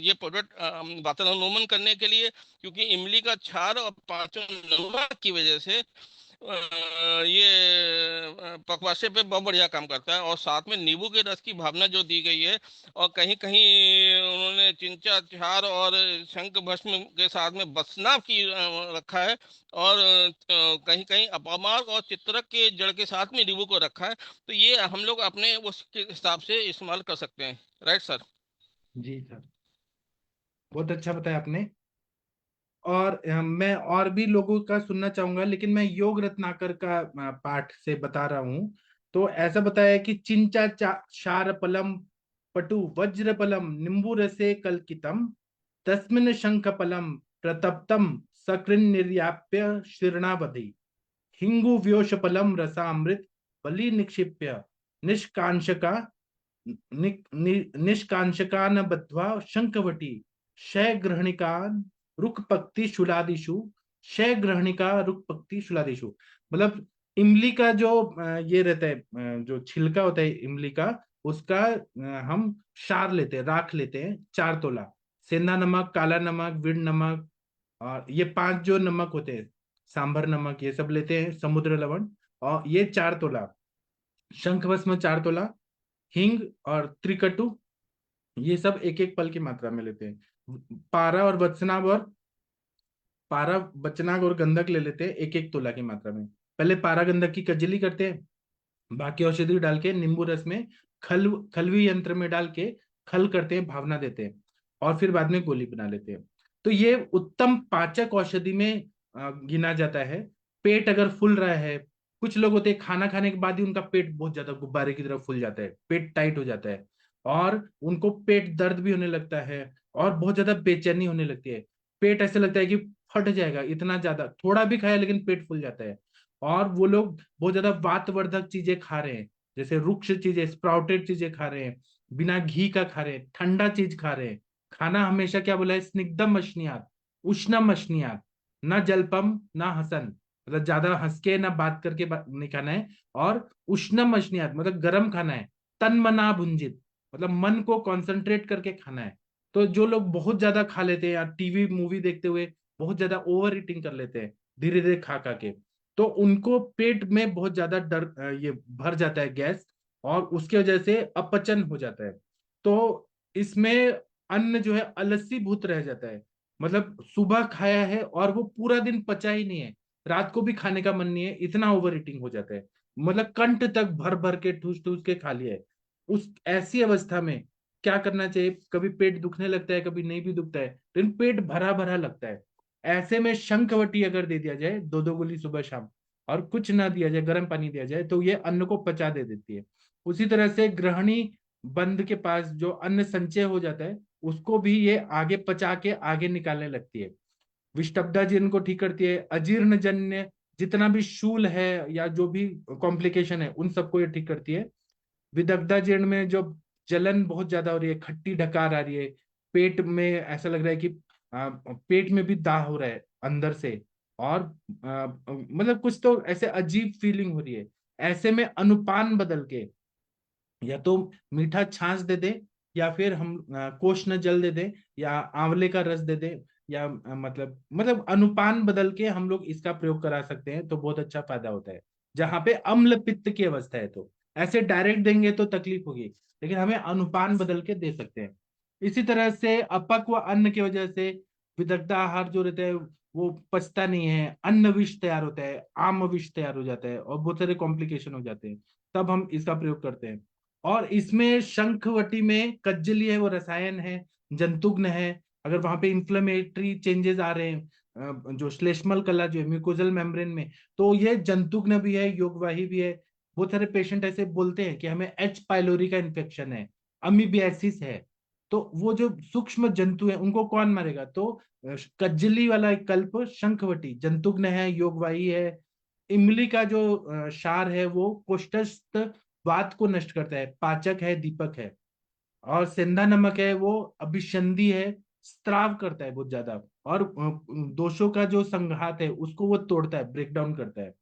ये प्रोडक्ट वातानुमन करने के लिए, क्योंकि इमली का क्षार और पांचों नमक की वजह से ये पकवासे पे बहुत बढ़िया काम करता है। और साथ में नींबू के रस की भावना जो दी गई है, और कहीं कहीं उन्होंने चिंचा छार और शंख भस्म के साथ में बसनाव की रखा है, और कहीं कहीं अपामार्ग और चित्रक के जड़ के साथ में नींबू को रखा है। तो ये हम लोग अपने उसके हिसाब से इस्तेमाल कर सकते हैं। Right sir? जी सर, बहुत अच्छा बताया आपने। और मैं और भी लोगों का सुनना चाहूंगा, लेकिन मैं योग रत्नाकर का पाठ से बता रहा हूँ। तो ऐसा बताया कि चिंचा क्षार पलम पटु वज्र पलम निम्बू रसे कल्कितम तस्मिन् शंख पलम प्रतप्तम सकृन निर्याप्य शीर्णावधि हिंगु व्योष पलम रसामृत बलि निक्षिप्य निष्कांशका निष्कांशकान बद्ध्वा शंखवटी शय ग्रहणिकान रुक पक्ति शूलादिषु शय ग्रहणिका रुक पक्ति शूलादिषु। मतलब इमली का जो ये रहता है, जो छिलका होता है इमली का, उसका हम क्षार लेते हैं, राख लेते हैं 4 तोला। सेंधा नमक, काला नमक, विड नमक, और ये 5 जो नमक होते हैं, सांभर नमक, ये सब लेते हैं, समुद्र लवण, और ये 4 तोला। शंख भस्म 4 तोला। हिंग और त्रिकटु, ये सब एक एक पल की मात्रा में लेते हैं। पारा और बचनाग और पारा, बचनाग और गंधक ले लेते हैं एक एक तोला की मात्रा में। पहले पारा गंधक की कजली करते हैं, बाकी औषधि डाल के नींबू रस में, खलवी यंत्र में डाल के खल करते हैं, भावना देते हैं, और फिर बाद में गोली बना लेते हैं। तो ये उत्तम पाचक औषधि में गिना जाता है। पेट अगर फूल रहा है, कुछ लोग होते हैं खाना खाने के बाद ही उनका पेट बहुत ज्यादा गुब्बारे की तरह फूल जाता है, पेट टाइट हो जाता है, और उनको पेट दर्द भी होने लगता है, और बहुत ज्यादा बेचैनी होने लगती है। पेट ऐसे लगता है कि फट जाएगा, इतना ज्यादा, थोड़ा भी खाया लेकिन पेट फूल जाता है। और वो लोग बहुत ज्यादा वातवर्धक चीजें खा रहे हैं, जैसे रुक्ष चीजें, स्प्राउटेड चीजें खा रहे हैं, बिना घी का खा रहे हैं, ठंडा चीज खा रहे हैं। खाना हमेशा क्या बोला है, स्निग्धम मशनियात, उष्णम मशनियात, न जलपम न हसन, मतलब ज्यादा हंस के ना बात करके नहीं खाना है, और उष्णम मशनियात मतलब गर्म खाना है। तन मना भुंजित, मतलब मन को कंसंट्रेट करके खाना है। तो जो लोग बहुत ज्यादा खा लेते हैं या टीवी मूवी देखते हुए बहुत ज्यादा ओवर ईटिंग कर लेते हैं धीरे धीरे खा खा के, तो उनको पेट में बहुत ज्यादा डर ये भर जाता है गैस, और उसकी वजह से अपचन हो जाता है। तो इसमें अन्न जो है अलसी भूत रह जाता है, मतलब सुबह खाया है और वो पूरा दिन पचा ही नहीं है, रात को भी खाने का मन नहीं है, इतना ओवर ईटिंग हो जाता है, मतलब कंठ तक भर भर के ठूस ठूस के खा लिया है। उस ऐसी अवस्था में क्या करना चाहिए, कभी पेट दुखने लगता है, कभी नहीं भी दुखता है, लेकिन पेट भरा भरा लगता है। ऐसे में शंखवटी अगर दे दिया जाए 2-2 गोली सुबह शाम, और कुछ ना दिया जाए, गर्म पानी दिया जाए, तो ये अन्न को पचा दे देती है। उसी तरह से गृहिणी बंद के पास जो अन्न संचय हो जाता है, उसको भी ये आगे पचा के आगे निकालने लगती है। विषटब्धा जीर्ण को ठीक करती है। अजीर्ण जन्य जितना भी शूल है या जो भी कॉम्प्लिकेशन है, उन सबको ये ठीक करती है। विदग्धा जीर्ण में जो जलन बहुत ज्यादा हो रही है, खट्टी डकार आ रही है, पेट में ऐसा लग रहा है कि पेट में भी दाह हो रहा है अंदर से, और मतलब कुछ तो ऐसे अजीब फीलिंग हो रही है, ऐसे में अनुपान बदल के या तो मीठा छाछ दे दे, या फिर हम कोष्ण जल दे दे, या आंवले का रस दे दे, या मतलब अनुपान बदल के हम लोग इसका प्रयोग करा सकते हैं, तो बहुत अच्छा फायदा होता है। जहां पे अम्ल पित्त की अवस्था है, तो ऐसे डायरेक्ट देंगे तो तकलीफ होगी, लेकिन हमें अनुपान बदल के दे सकते हैं। इसी तरह से अपक्व अन्न की वजह से विदग्ध आहार जो रहता है वो पचता नहीं है, अन्न विष तैयार होता है, आम विष तैयार हो जाता है, और बहुत सारे कॉम्प्लिकेशन हो जाते हैं, तब हम इसका प्रयोग करते हैं। और इसमें शंखवटी में कज्जली है, वो रसायन है, जंतुग्न है। अगर वहां पे इंफ्लेमेटरी चेंजेस आ रहे हैं, जो श्लेष्मल कला जो है म्यूकोजल मेम्ब्रेन में, तो ये जंतुग्न भी है, योगवाही भी है। बहुत सारे पेशेंट ऐसे बोलते हैं कि हमें एच पाइलोरी का इन्फेक्शन है, अमीबियासिस है, तो वो जो सूक्ष्म जंतु है उनको कौन मारेगा, तो कज्जली वाला एक कल्प शंखवटी जंतुग्न है, योगवाही है। इमली का जो क्षार है वो कोष्ठस्थ वात को नष्ट करता है, पाचक है, दीपक है। और सेंधा नमक है वो अभिसंधि है, स्त्राव करता है बहुत ज्यादा, और दोषों का जो संघात है उसको वो तोड़ता है, ब्रेक डाउन करता है।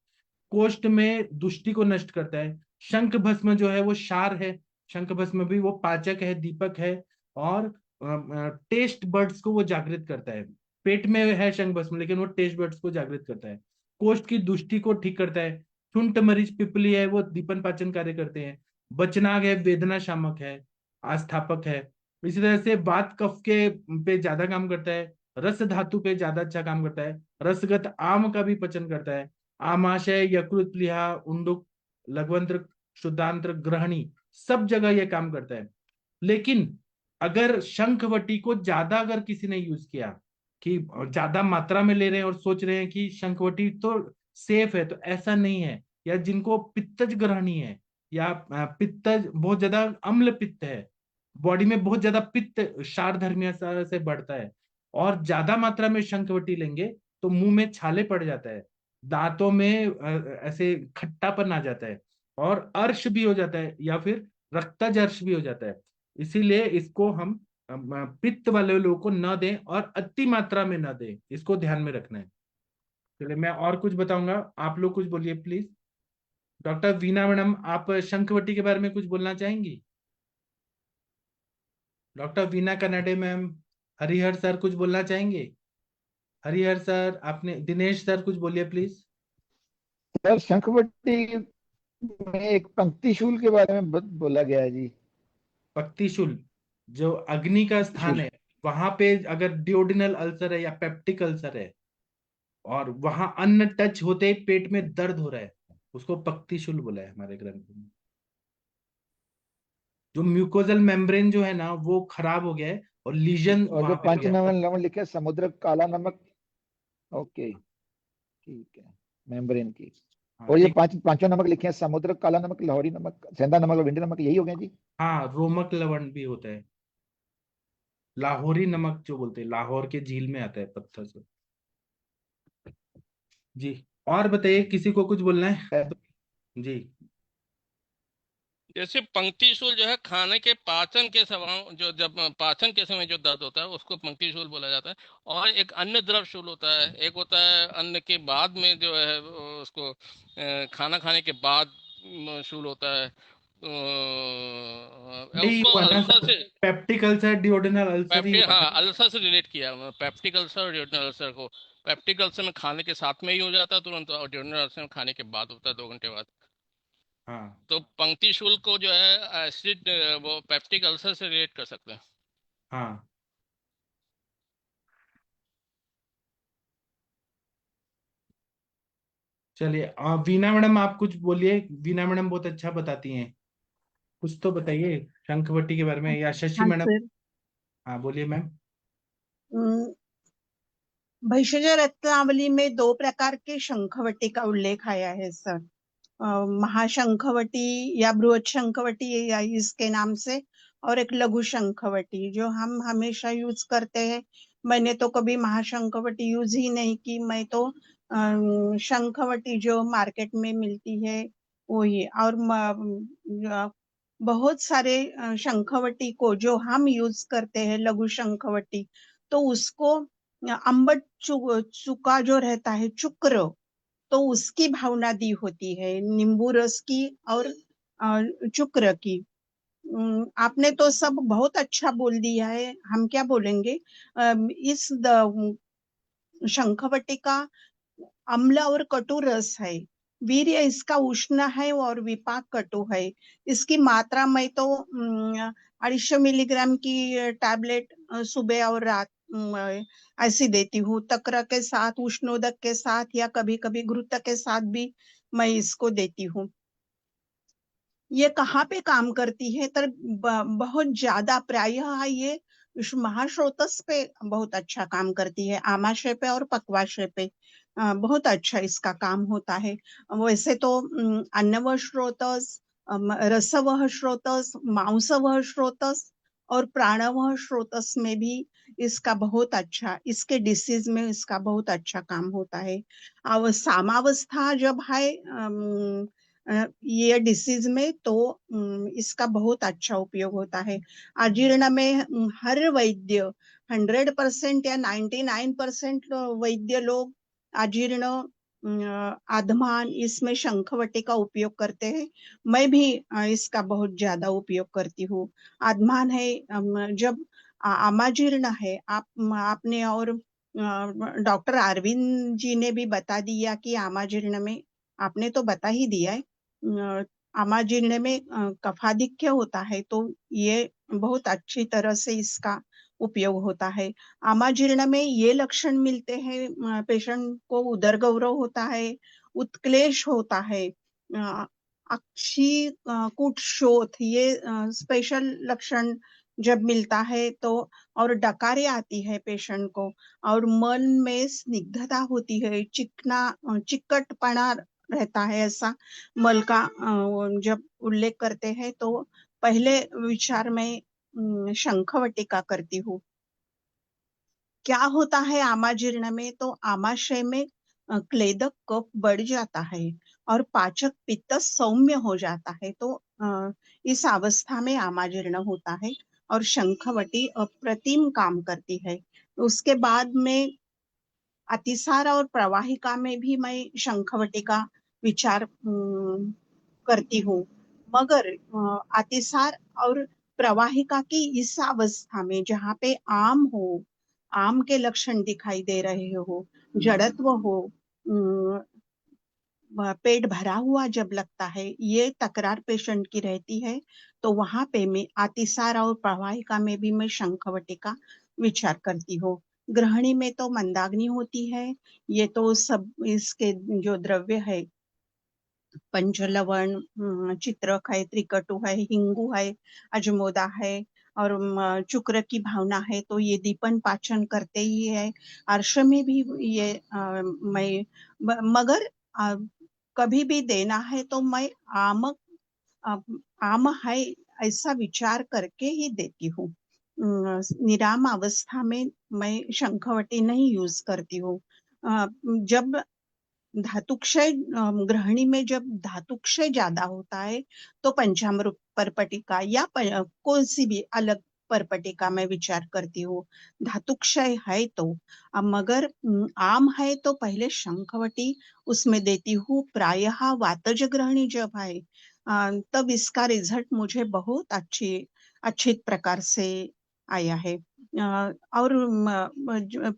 कोष्ठ में दुष्टि को नष्ट करता है। शंख भस्म जो है वो क्षार है, शंख भस्म भी वो पाचक है, दीपक है, और टेस्ट बर्ड्स को वो जागृत करता है। पेट में है शंख भस्म, लेकिन वो टेस्ट बर्ड्स को जागृत करता है। कोष्ठ की दुष्टि को ठीक करता है। ठुंठ मरीच पिपली है वो दीपन पाचन कार्य करते हैं। बचनाग है वेदना शामक है, आस्थापक है। इसी तरह से वात कफ के पे ज्यादा काम करता है, रस धातु पे ज्यादा अच्छा काम करता है, रसगत आम का भी पचन करता है। आमाशय, यकृत, प्लीहा, उंडुक, लघ्वंत्र, शुद्धांत्र, ग्रहणी, सब जगह यह काम करता है। लेकिन अगर शंखवटी को ज्यादा अगर किसी ने यूज किया, कि ज्यादा मात्रा में ले रहे हैं और सोच रहे हैं कि शंखवटी तो सेफ है, तो ऐसा नहीं है। या जिनको पित्तज ग्रहणी है, या पित्तज बहुत ज्यादा अम्ल पित्त है, बॉडी में बहुत ज्यादा पित्त क्षारधर्मिया से बढ़ता है, और ज्यादा मात्रा में शंखवटी लेंगे तो मुंह में छाले पड़ जाता है, दांतों में ऐसे खट्टापन आ जाता है, और अर्श भी हो जाता है, या फिर रक्तज अर्श भी हो जाता है। इसीलिए इसको हम पित्त वाले लोगों को न दें, और अति मात्रा में न दें, इसको ध्यान में रखना है। चलिए मैं और कुछ बताऊंगा, आप लोग कुछ बोलिए प्लीज। डॉक्टर वीना मैडम, आप शंखवटी के बारे में कुछ बोलना चाहेंगी? Doctor Veena Kanade ma'am, Harihar sir कुछ बोलना चाहेंगे? हरिहर सर, आपने, दिनेश सर कुछ बोलिए प्लीज। सर शंखवटी में एक पंक्तिशूल के बारे में बोला गया है जी। पक्तिशूल, जो अग्नि का स्थान पंक्तिशूल। है, वहां पे अगर डियोडिनल अल्सर है या पेप्टिक अल्सर है और वहां अन्न टच होते ही पेट में दर्द हो रहा है, उसको पक्तिशूल बोला है हमारे ग्रंथ में। जो म्यूकोजल मेम्ब्रेन जो है ना वो खराब हो गया है और लीजन और जो वहां पे हो पंच गया है। नमन लिखे समुद्र काला नमक। ओके, ठीक है। मेम्ब्रेन की। हाँ और ये एक, पांचों नमक लिखे हैं, समुद्र काला नमक, लाहौरी नमक, सेंधा नमक और विंडी नमक, यही हो गए जी। हाँ रोमक लवण भी होता है, लाहौरी नमक जो बोलते हैं, लाहौर के झील में आता है पत्थर से। जी, और बताइए, किसी को कुछ बोलना है है। तो? जी। जैसे पंक्ति शूल जो है खाने के पाचन के समय, जो जब पाचन के समय जो दर्द होता है उसको पंक्ति शूल बोला जाता है। और एक अन्य द्रव शूल होता है, एक होता है अन्न के बाद में जो है उसको खाना खाने के बाद शूल होता है। यही उसको हुआ ना अल्सर सर, से, पेप्टिक अल्सर डियोडिनल अल्सर ही पेप्टिक, हुआ हाँ ना। अल्सर से रिलेट किया पेप्टिक अल्सर और ड्यूरल अल्सर को। पेप्टिक अल्सर में खाने के साथ में ही हो जाता है तुरंत, और ड्यूरल अल्सर में खाने के बाद होता है 2 घंटे बाद। हाँ तो पंक्ति शुल्क को जो है एसिड, वो पेप्टिक अल्सर से रिलेट कर सकते हैं। हाँ। चलिए, वीना मैडम आप कुछ बोलिए, वीना मैडम बहुत अच्छा बताती हैं, कुछ तो बताइए शंखवटी के बारे में, या शशि हाँ मैडम। सर। हाँ बोलिए मैम। अम, भैषज रत्नावली में 2 प्रकार के शंखवटी का उल्लेख आया है सर। महाशंखवटी या बृहद शंखवटी या इसके नाम से, और एक लघु शंखवटी जो हम हमेशा यूज करते हैं। मैंने तो कभी महाशंखवटी यूज ही नहीं की, मैं तो शंखवटी जो मार्केट में मिलती है वही। और बहुत सारे शंखवटी को जो हम यूज करते हैं लघु शंखवटी, तो उसको अम्बट चुका जो रहता है चुक्र, तो उसकी भावना दी होती है, नींबू रस की और चुक्र की। आपने तो सब बहुत अच्छा बोल दिया है, हम क्या बोलेंगे। इस शंखवटी का अम्ल और कटु रस है। वीर्य इसका उष्ण है और विपाक कटु है। इसकी मात्रा में तो 250 मिलीग्राम की टैबलेट सुबह और रात ऐसी देती हूँ, तक्र के साथ, उष्णोदक के साथ, या कभी कभी घृत के साथ भी मैं इसको देती हूँ। ये कहाँ पे काम करती है, तर बहुत ज्यादा प्रायः ये महाश्रोतस पे बहुत अच्छा काम करती है, आमाशय पे और पक्वाशय पे बहुत अच्छा इसका काम होता है। वैसे तो अन्नवह श्रोतस, रसवह श्रोतस, मांसवह श्रोतस और प्राणवह श्रोतस में भी इसका बहुत अच्छा, इसके डिसीज में इसका बहुत अच्छा काम होता है। और सामावस्था जब है ये डिसीज में, तो इसका बहुत अच्छा उपयोग होता है। अजीर्ण में हर वैद्य 100% या 99% वैद्य लोग अजीर्ण, आधमान, इसमें शंखवटी का उपयोग करते हैं। मैं भी इसका बहुत ज्यादा उपयोग करती हूँ। आधमान है, जब आमाजीर्ण है, आपने और डॉक्टर अरविंद जी ने भी बता दिया कि आमाजीर्ण में, आपने तो बता ही दिया है, आमाजीर्ण में कफाधिक्य होता है, तो ये बहुत अच्छी तरह से इसका उपयोग होता है। आमाजीर्ण में ये लक्षण मिलते हैं, पेशेंट को उदर गौरव होता है, उत्क्लेश होता है, अक्षी कूट शोथ, ये स्पेशल लक्षण जब मिलता है तो, और डकारे आती है पेशेंट को, और मन में स्निग्धता होती है, चिकटपना रहता है, ऐसा मल का जब उल्लेख करते हैं तो पहले विचार में शंखवटी का करती हूँ। क्या होता है आमाजीर्ण में, तो आमाशय में क्लेदक कफ बढ़ जाता है और पाचक पित्त सौम्य हो जाता है, तो इस अवस्था में आमाजीर्ण होता है और शंखवटी अप्रतिम काम करती है। उसके बाद में अतिसार और प्रवाहिका में भी मैं शंखवटी का विचार करती हूँ। मगर अतिसार और प्रवाहिका की इस अवस्था में जहाँ पे आम हो, आम के लक्षण दिखाई दे रहे हो, जड़त्व हो, पेट भरा हुआ जब लगता है, ये तकरार पेशेंट की रहती है, तो वहां पे मैं अतिसार और प्रवाहिका में भी मैं शंखवटी का विचार करती हूँ। गृहिणी में तो मंदाग्नि होती है। ये तो सब इसके जो द्रव्य है, पंचलवण, चित्रक है, त्रिकटु है, हिंगू है, अजमोदा है और चुक्र की भावना है, तो ये दीपन पाचन करते ही है। अर्श में भी ये मैं मगर कभी भी देना है तो मैं आम आम है ऐसा विचार करके ही देती हूँ। निराम अवस्था में मैं शंखवटी नहीं यूज करती हूँ। जब धातुक्षय गृहिणी में जब धातुक्षय ज्यादा होता है तो पंचामृत परपटिका या कौन सी भी अलग परपटिका में विचार करती हूँ। धातुक्षय है तो मगर आम है तो पहले शंखवटी उसमें देती हूँ। प्रायः वातज गृहिणी जब है तब इसका रिजल्ट मुझे बहुत अच्छी प्रकार से आया है। और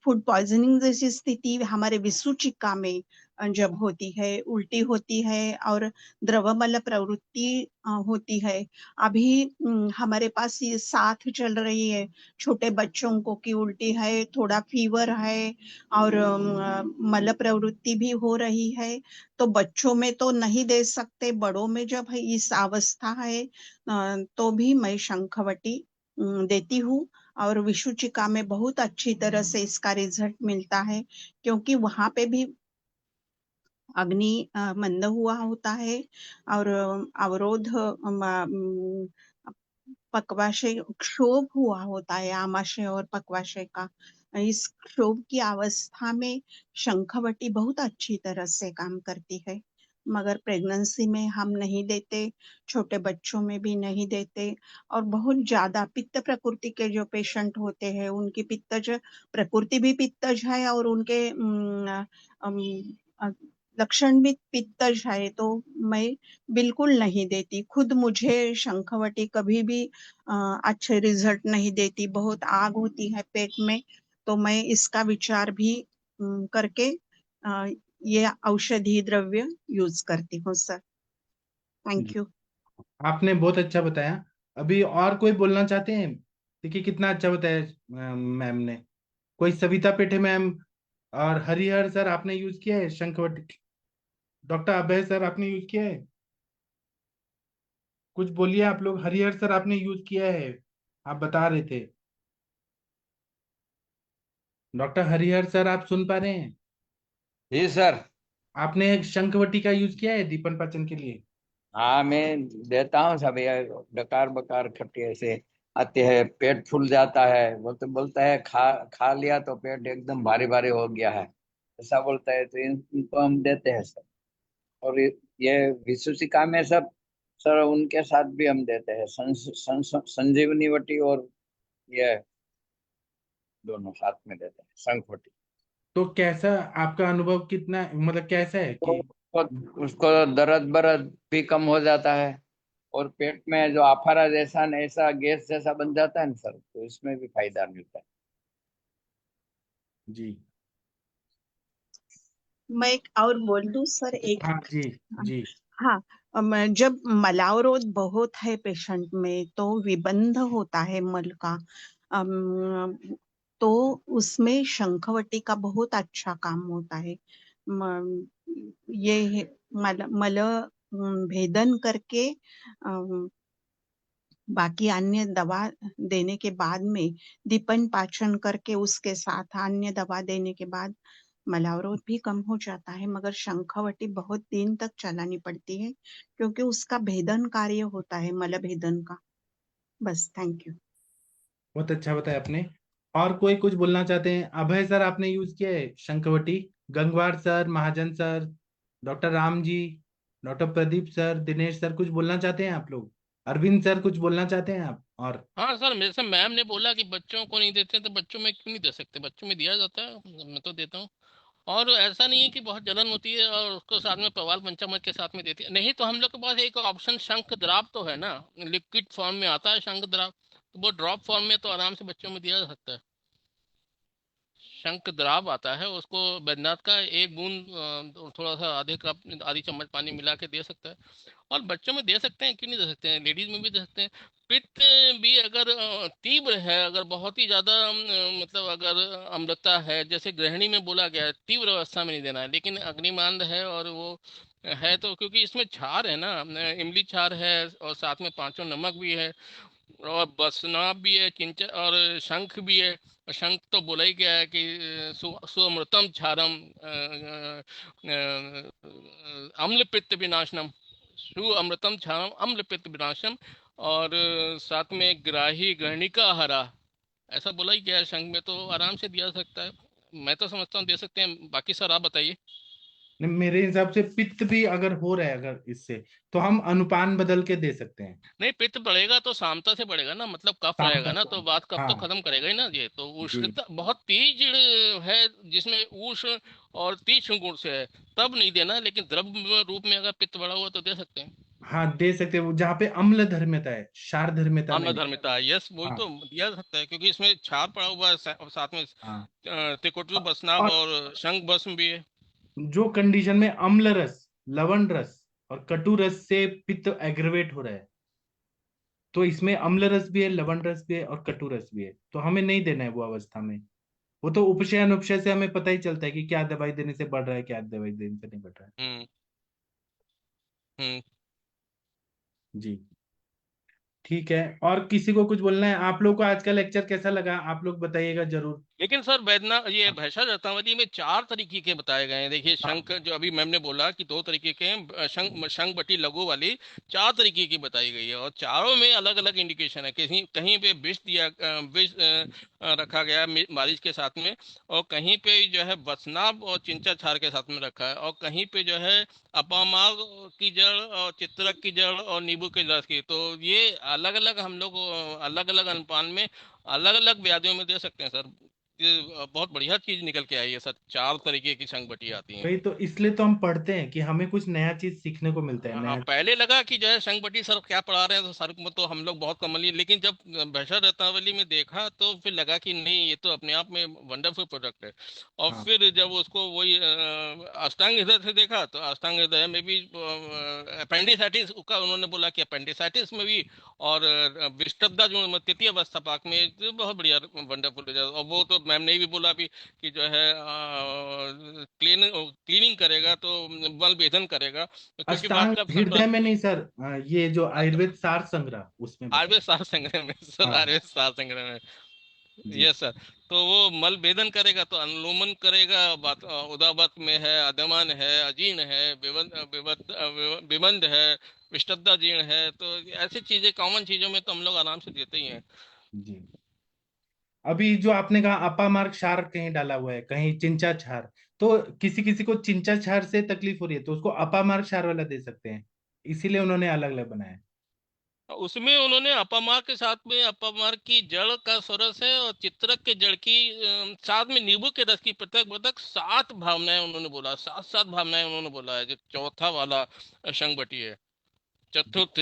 फूड पॉइजनिंग जैसी स्थिति हमारे विसूचिका में जब होती है, उल्टी होती है और द्रवमल प्रवृत्ति होती है। अभी हमारे पास ये साथ चल रही है, छोटे बच्चों को की उल्टी है, थोड़ा फीवर है और मल प्रवृत्ति भी हो रही है, तो बच्चों में तो नहीं दे सकते, बड़ों में जब है इस अवस्था है तो भी मैं शंखवटी देती हूँ। और विसूचिका में बहुत अच्छी तरह से इसका रिजल्ट मिलता है, क्योंकि वहां पे भी अग्नि मंद हुआ होता है और अवरोध पक्वाशय क्षोभ हुआ होता है, आमाशय और पक्वाशय का। इस क्षोभ की अवस्था में शंखवटी बहुत अच्छी तरह से काम करती है, मगर प्रेगनेंसी में हम नहीं देते, छोटे बच्चों में भी नहीं देते। और बहुत ज्यादा पित्त प्रकृति के जो पेशेंट होते हैं उनकी पित्तज प्रकृति भी पित्तज है और उनके लक्षण भी पित्तज है, तो मैं बिल्कुल नहीं देती। खुद मुझे शंखवटी कभी भी अच्छे रिजल्ट नहीं देती, बहुत आग होती है पेट में, तो मैं इसका विचार भी करके ये औषधि द्रव्य यूज करती हूँ सर। Thank you. आपने बहुत अच्छा बताया। अभी और कोई बोलना चाहते हैं? देखिए कितना अच्छा बताया मैम ने। कोई सविता पेठे मैम और हरिहर सर आपने यूज किया है शंखवटी? डॉक्टर अभय सर आपने यूज किया है? कुछ बोलिए आप लोग। हरिहर सर आपने यूज किया है, आप बता रहे थे। डॉक्टर हरिहर सर आप सुन पा रहे हैं? जी सर। आपने शंखवटी का यूज किया है दीपन पाचन के लिए? हाँ मैं देता हूँ सब, ये डकार बकार खट्टे ऐसे आते हैं, पेट फूल जाता है, वो तो बोलता है खा खा लिया तो पेट एकदम भारी भारी हो गया है, ऐसा बोलता है, तो इनको हम देते हैं सर। और ये विसूचिका में सब सर उनके साथ भी हम देते हैं, संजीवनी वटी और ये दोनों साथ में देते हैं शंखवटी। तो कैसा आपका अनुभव, कितना मतलब कैसा है तो कि उसको दर्द बरद भी कम हो जाता है, और पेट में जो आफारा जैसा न ऐसा गैस जैसा बन जाता है ना सर, तो इसमें भी फायदा मिलता है। जी? मैं एक और बोल दूं सर, एक। हाँ जी। जी। हाँ, जब मलावरोध बहुत है पेशेंट में तो विबंध होता है मल का, तो उसमें शंखवटी का बहुत अच्छा काम होता है। ये मल भेदन करके बाकी अन्य दवा देने के बाद में दीपन पाचन करके उसके साथ अन्य दवा देने के बाद मलावरोध भी कम हो जाता है, मगर शंखवटी बहुत दिन तक चलानी पड़ती है क्योंकि उसका भेदन कार्य होता है, मल भेदन का। बस, थैंक यू। बहुत अच्छा बताया आपने। और कोई कुछ बोलना चाहते हैं? अभय सर आपने यूज किया है Shankhvati? Gangwar sir, Mahajan sir, doctor Ram ji, doctor Pradeep sir, Dinesh sir, कुछ बोलना चाहते हैं आप लोग? अरविंद सर कुछ बोलना चाहते हैं आप? और हाँ सर, मेरे से मैम ने बोला कि बच्चों को नहीं देते, तो बच्चों में क्यों नहीं दे सकते? बच्चों में दिया जाता है, मैं तो देता हूँ। और ऐसा नहीं है कि बहुत जलन होती है और उसको साथ में प्रवाल पंचामृत के साथ में देती है, नहीं। तो हम लोग के पास एक ऑप्शन शंख द्राव तो है ना, लिक्विड फॉर्म में आता है शंख द्राव, तो वो ड्रॉप फॉर्म में तो आराम से बच्चों में दिया जा सकता है। शंख द्राव आता है, उसको बैद्यनाथ का एक बूंद थोड़ा सा आधे कप आधी चम्मच पानी मिला के दे सकता है। और बच्चों में दे सकते हैं, क्यों नहीं दे सकते हैं, लेडीज में भी दे सकते हैं। पित्त भी अगर तीव्र है, अगर बहुत ही ज्यादा मतलब अगर अम्लता है, जैसे गृहिणी में बोला गया है, तीव्र अवस्था में नहीं देना है, लेकिन अग्निमांद है और वो है तो, क्योंकि इसमें क्षार है ना, इमली क्षार है और साथ में पांचों नमक भी है और बसनाभ भी है, किंच और शंख भी है। और शंख तो बोला ही गया है कि सुअमृतम क्षारम अम्ल पित्त विनाशनम, सु अमृतम क्षारम अम्ल पित्त विनाशम। और साथ में ग्राही गृहिणिका हरा, ऐसा बोला ही गया है शंख में, तो आराम से दिया जा सकता है। मैं तो समझता हूँ दे सकते हैं, बाकी सर आप बताइए। नहीं, मेरे हिसाब से पित्त भी अगर हो रहा है अगर इससे, तो हम अनुपान बदल के दे सकते हैं। नहीं, पित्त बढ़ेगा तो सामता से बढ़ेगा ना, मतलब कफ शाम रहेगा तक ना, को। तो बात कफ तो हाँ खत्म करेगा ही ना ये तो। जी। उष्णता बहुत तेज है जिसमें उष्ण और तीक्ष्ण गुण से है, तब नहीं देना, लेकिन द्रव्य रूप में अगर पित्त बढ़ा हुआ तो दे सकते हैं। हाँ दे सकते हैं, वो जहाँ पे अम्ल धर्मिता है, क्षार धर्मिता में आम्ल नहीं। धर्मिता, यस, वही हाँ तो दिया जा सकता है, क्योंकि इसमें छार पड़ा हुआ है और साथ में हाँ। त्रिकुट बसनाभ और और शंख भस्म भी है। जो कंडीशन में अम्ल रस, लवण रस और कटु रस से पित्त एग्रवेट हो रहा है, तो इसमें अम्ल रस भी है, लवण रस भी है और कटु रस भी है, तो हमें नहीं देना है वो अवस्था में। वो तो उपशय अनुपशय से हमें पता ही चलता है कि क्या दवाई देने से बढ़ रहा है, क्या दवाई देने से नहीं बढ़ रहा है। हम्म। हम्म। जी ठीक है। और किसी को कुछ बोलना है? आप लोग को आज का लेक्चर कैसा लगा, आप लोग बताइएगा जरूर। लेकिन सर वैद्यनाथ ये भैंसा रत्नावली में चार तरीके के बताए गए हैं। देखिए हाँ शंख जो अभी मैम ने बोला कि दो तरीके के हैं, शंख शंख बटी लघु वाली चार तरीके की बताई गई है, और चारों में अलग अलग इंडिकेशन है। कहीं कहीं पे विष दिया, विष रखा गया है मालिश के साथ में, और कहीं पे जो है बसनाभ और चिंचा छार के साथ में रखा है, और कहीं पे जो है अपामाग की जड़ और चित्रक की जड़ और नींबू के रस की। तो ये अलग अलग हम लोग अलग अलग अनुपान में अलग अलग व्याधियों में दे सकते हैं सर। ये बहुत बढ़िया चीज निकल के आई है सर, चार तरीके की संग बटी आती हैं। वही तो, इसलिए तो हम पढ़ते हैं कि हमें कुछ नया चीज सीखने को मिलता है, हाँ, नया। पहले लगा कि जो है संग बटी सर क्या पढ़ा रहे हैं, तो सर को तो हम लोग बहुत कम लिए, लेकिन जब भैंसा रत्नावली में देखा तो फिर लगा कि नहीं, ये तो अपने आप में वंडरफुल प्रोडक्ट है। और हाँ फिर जब उसको वही अष्टांग हृदय से देखा, तो अष्टांग हृदय में भी अपेंडिसाइटिस का उन्होंने बोला कि अपेंडिसाइटिस में भी, और विस्टब्धा जो तृतीय अवस्था पाक में, तो बहुत बढ़िया वंडरफुल है। और वो तो मैम ने भी बोला भी कि जो है क्लीनिंग करेगा तो बल भेदन करेगा, क्योंकि बात अष्टांग का हृदय में नहीं सर, ये जो आयुर्वेद सार संग्रह उसमें बताया। आयुर्वेद सार संग्रह में सर, हाँ आयुर्वेद सार संग्रह में, जी। Yes sir. तो वो मल भेदन करेगा तो अनुलोमन करेगा, बात उदावत में है, अदमन है, अजीर्ण है, विबंध है, विष्टब्दा जीर्ण है, तो ऐसी चीजें कॉमन चीजों में तो हम लोग आराम से देते ही हैं। जी अभी जो आपने कहा अपामार्ग क्षार कहीं डाला हुआ है, कहीं चिंचा क्षार, तो किसी किसी को चिंचा क्षार से तकलीफ हो रही है तो उसको अपामार्ग क्षार वाला दे सकते हैं, इसीलिए उन्होंने अलग अलग बनाया है। उसमें उन्होंने अपामार के साथ में अपामार की जड़ का सरस है और चित्रक के जड़ की साथ में नींबू के रस की पृथक पृथक सात भावनाएं उन्होंने बोला, सात सात भावनाएं उन्होंने बोला है, जो चौथा वाला संगबटी है, चतुर्थ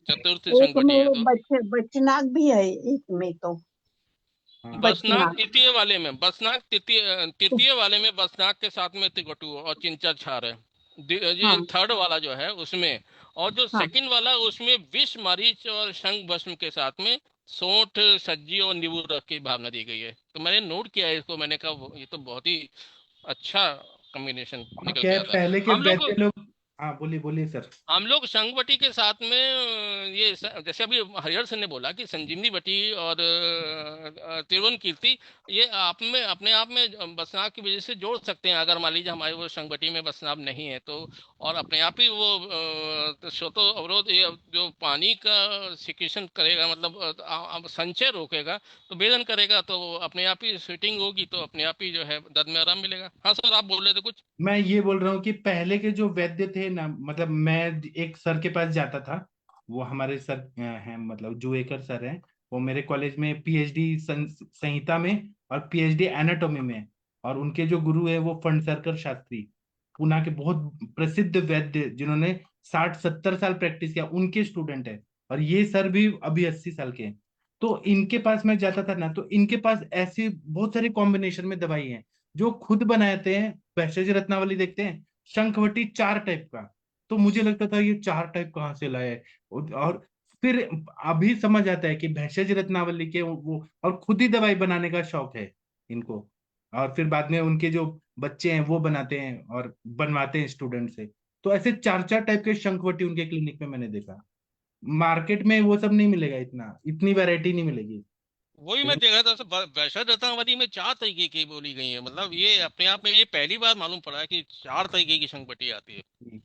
चतुर्थ एक संगबटी है। में तो बचनाक भी है, एक में तो हाँ बसनाग बचनाक। तृतीय वाले में, बसनाग तृतीय तृतीय वाले में बसनाग के साथ में तिगटू और चिंचा छार है। ये हाँ थर्ड वाला जो है उसमें, और जो हाँ। सेकंड वाला उसमें विष मरीच और शंख भस्म के साथ में सोंठ सज्जी और नींबू रस की भावना दी गई है। तो मैंने नोट किया है इसको, मैंने कहा ये तो बहुत ही अच्छा कॉम्बिनेशन और निकल क्या के है, आता है। पहले के हम लोग वैद्य लोग। हाँ बोलिए बोलिए सर। हम लोग शंख बटी के साथ में जैसे अभी हरिहर सर ने बोला कि संजीवनी बटी और त्रिभुवन कीर्ति, ये आप में अपने आप में बसनाव की वजह से जोड़ सकते हैं, अगर मान लीजिए हमारी वो शंख बटी में बसनाव नहीं है तो। और अपने आप ही वो श्रोतो अवरोध, ये जो पानी का सिक्रेशन करेगा, मतलब संचय रोकेगा, तो वेदन करेगा, तो अपने आप ही स्वेटिंग होगी, तो अपने आप ही जो है दर्द में आराम मिलेगा। हाँ सर, आप बोल रहे थे कुछ। मैं ये बोल रहा हूँ कि पहले के जो वैद्य थे ना, मतलब मैं एक सर के पास जाता था, वो हमारे सर हैं, मतलब जुएकर सर हैं। वो मेरे कॉलेज में पीएचडी संहिता में और पीएचडी एनाटॉमी में है। और उनके जो गुरु है वो फणसरकर शास्त्री, पुणे के बहुत प्रसिद्ध वैद्य जिन्होंने 60-70 साल प्रैक्टिस किया, उनके स्टूडेंट है। और ये सर भी अभी 80 साल के हैं। तो इनके पास मैं जाता था ना, तो इनके पास ऐसी बहुत सारे कॉम्बिनेशन में दवाई है जो खुद बनाते हैं। भेषज रत्नावली देखते हैं, शंखवटी 4 टाइप का। तो मुझे लगता था ये 4 टाइप कहाँ से लाए हैं? और फिर अभी समझ आता है कि भेषज रत्नावली के वो और खुद ही दवाई बनाने का शौक है इनको। और फिर बाद में उनके जो बच्चे हैं वो बनाते हैं और बनवाते हैं स्टूडेंट से। तो ऐसे 4-4 टाइप के शंखवटी उनके क्लिनिक में मैंने देखा। मार्केट में वो सब नहीं मिलेगा, इतनी वैरायटी नहीं मिलेगी। वही मैं देख रहा था सर, वैष्णव रत्नावली में 4 तरीके की बोली गई है। मतलब ये अपने आप में ये पहली बार मालूम पड़ा है कि 4 तरीके की शंखपट्टी आती है।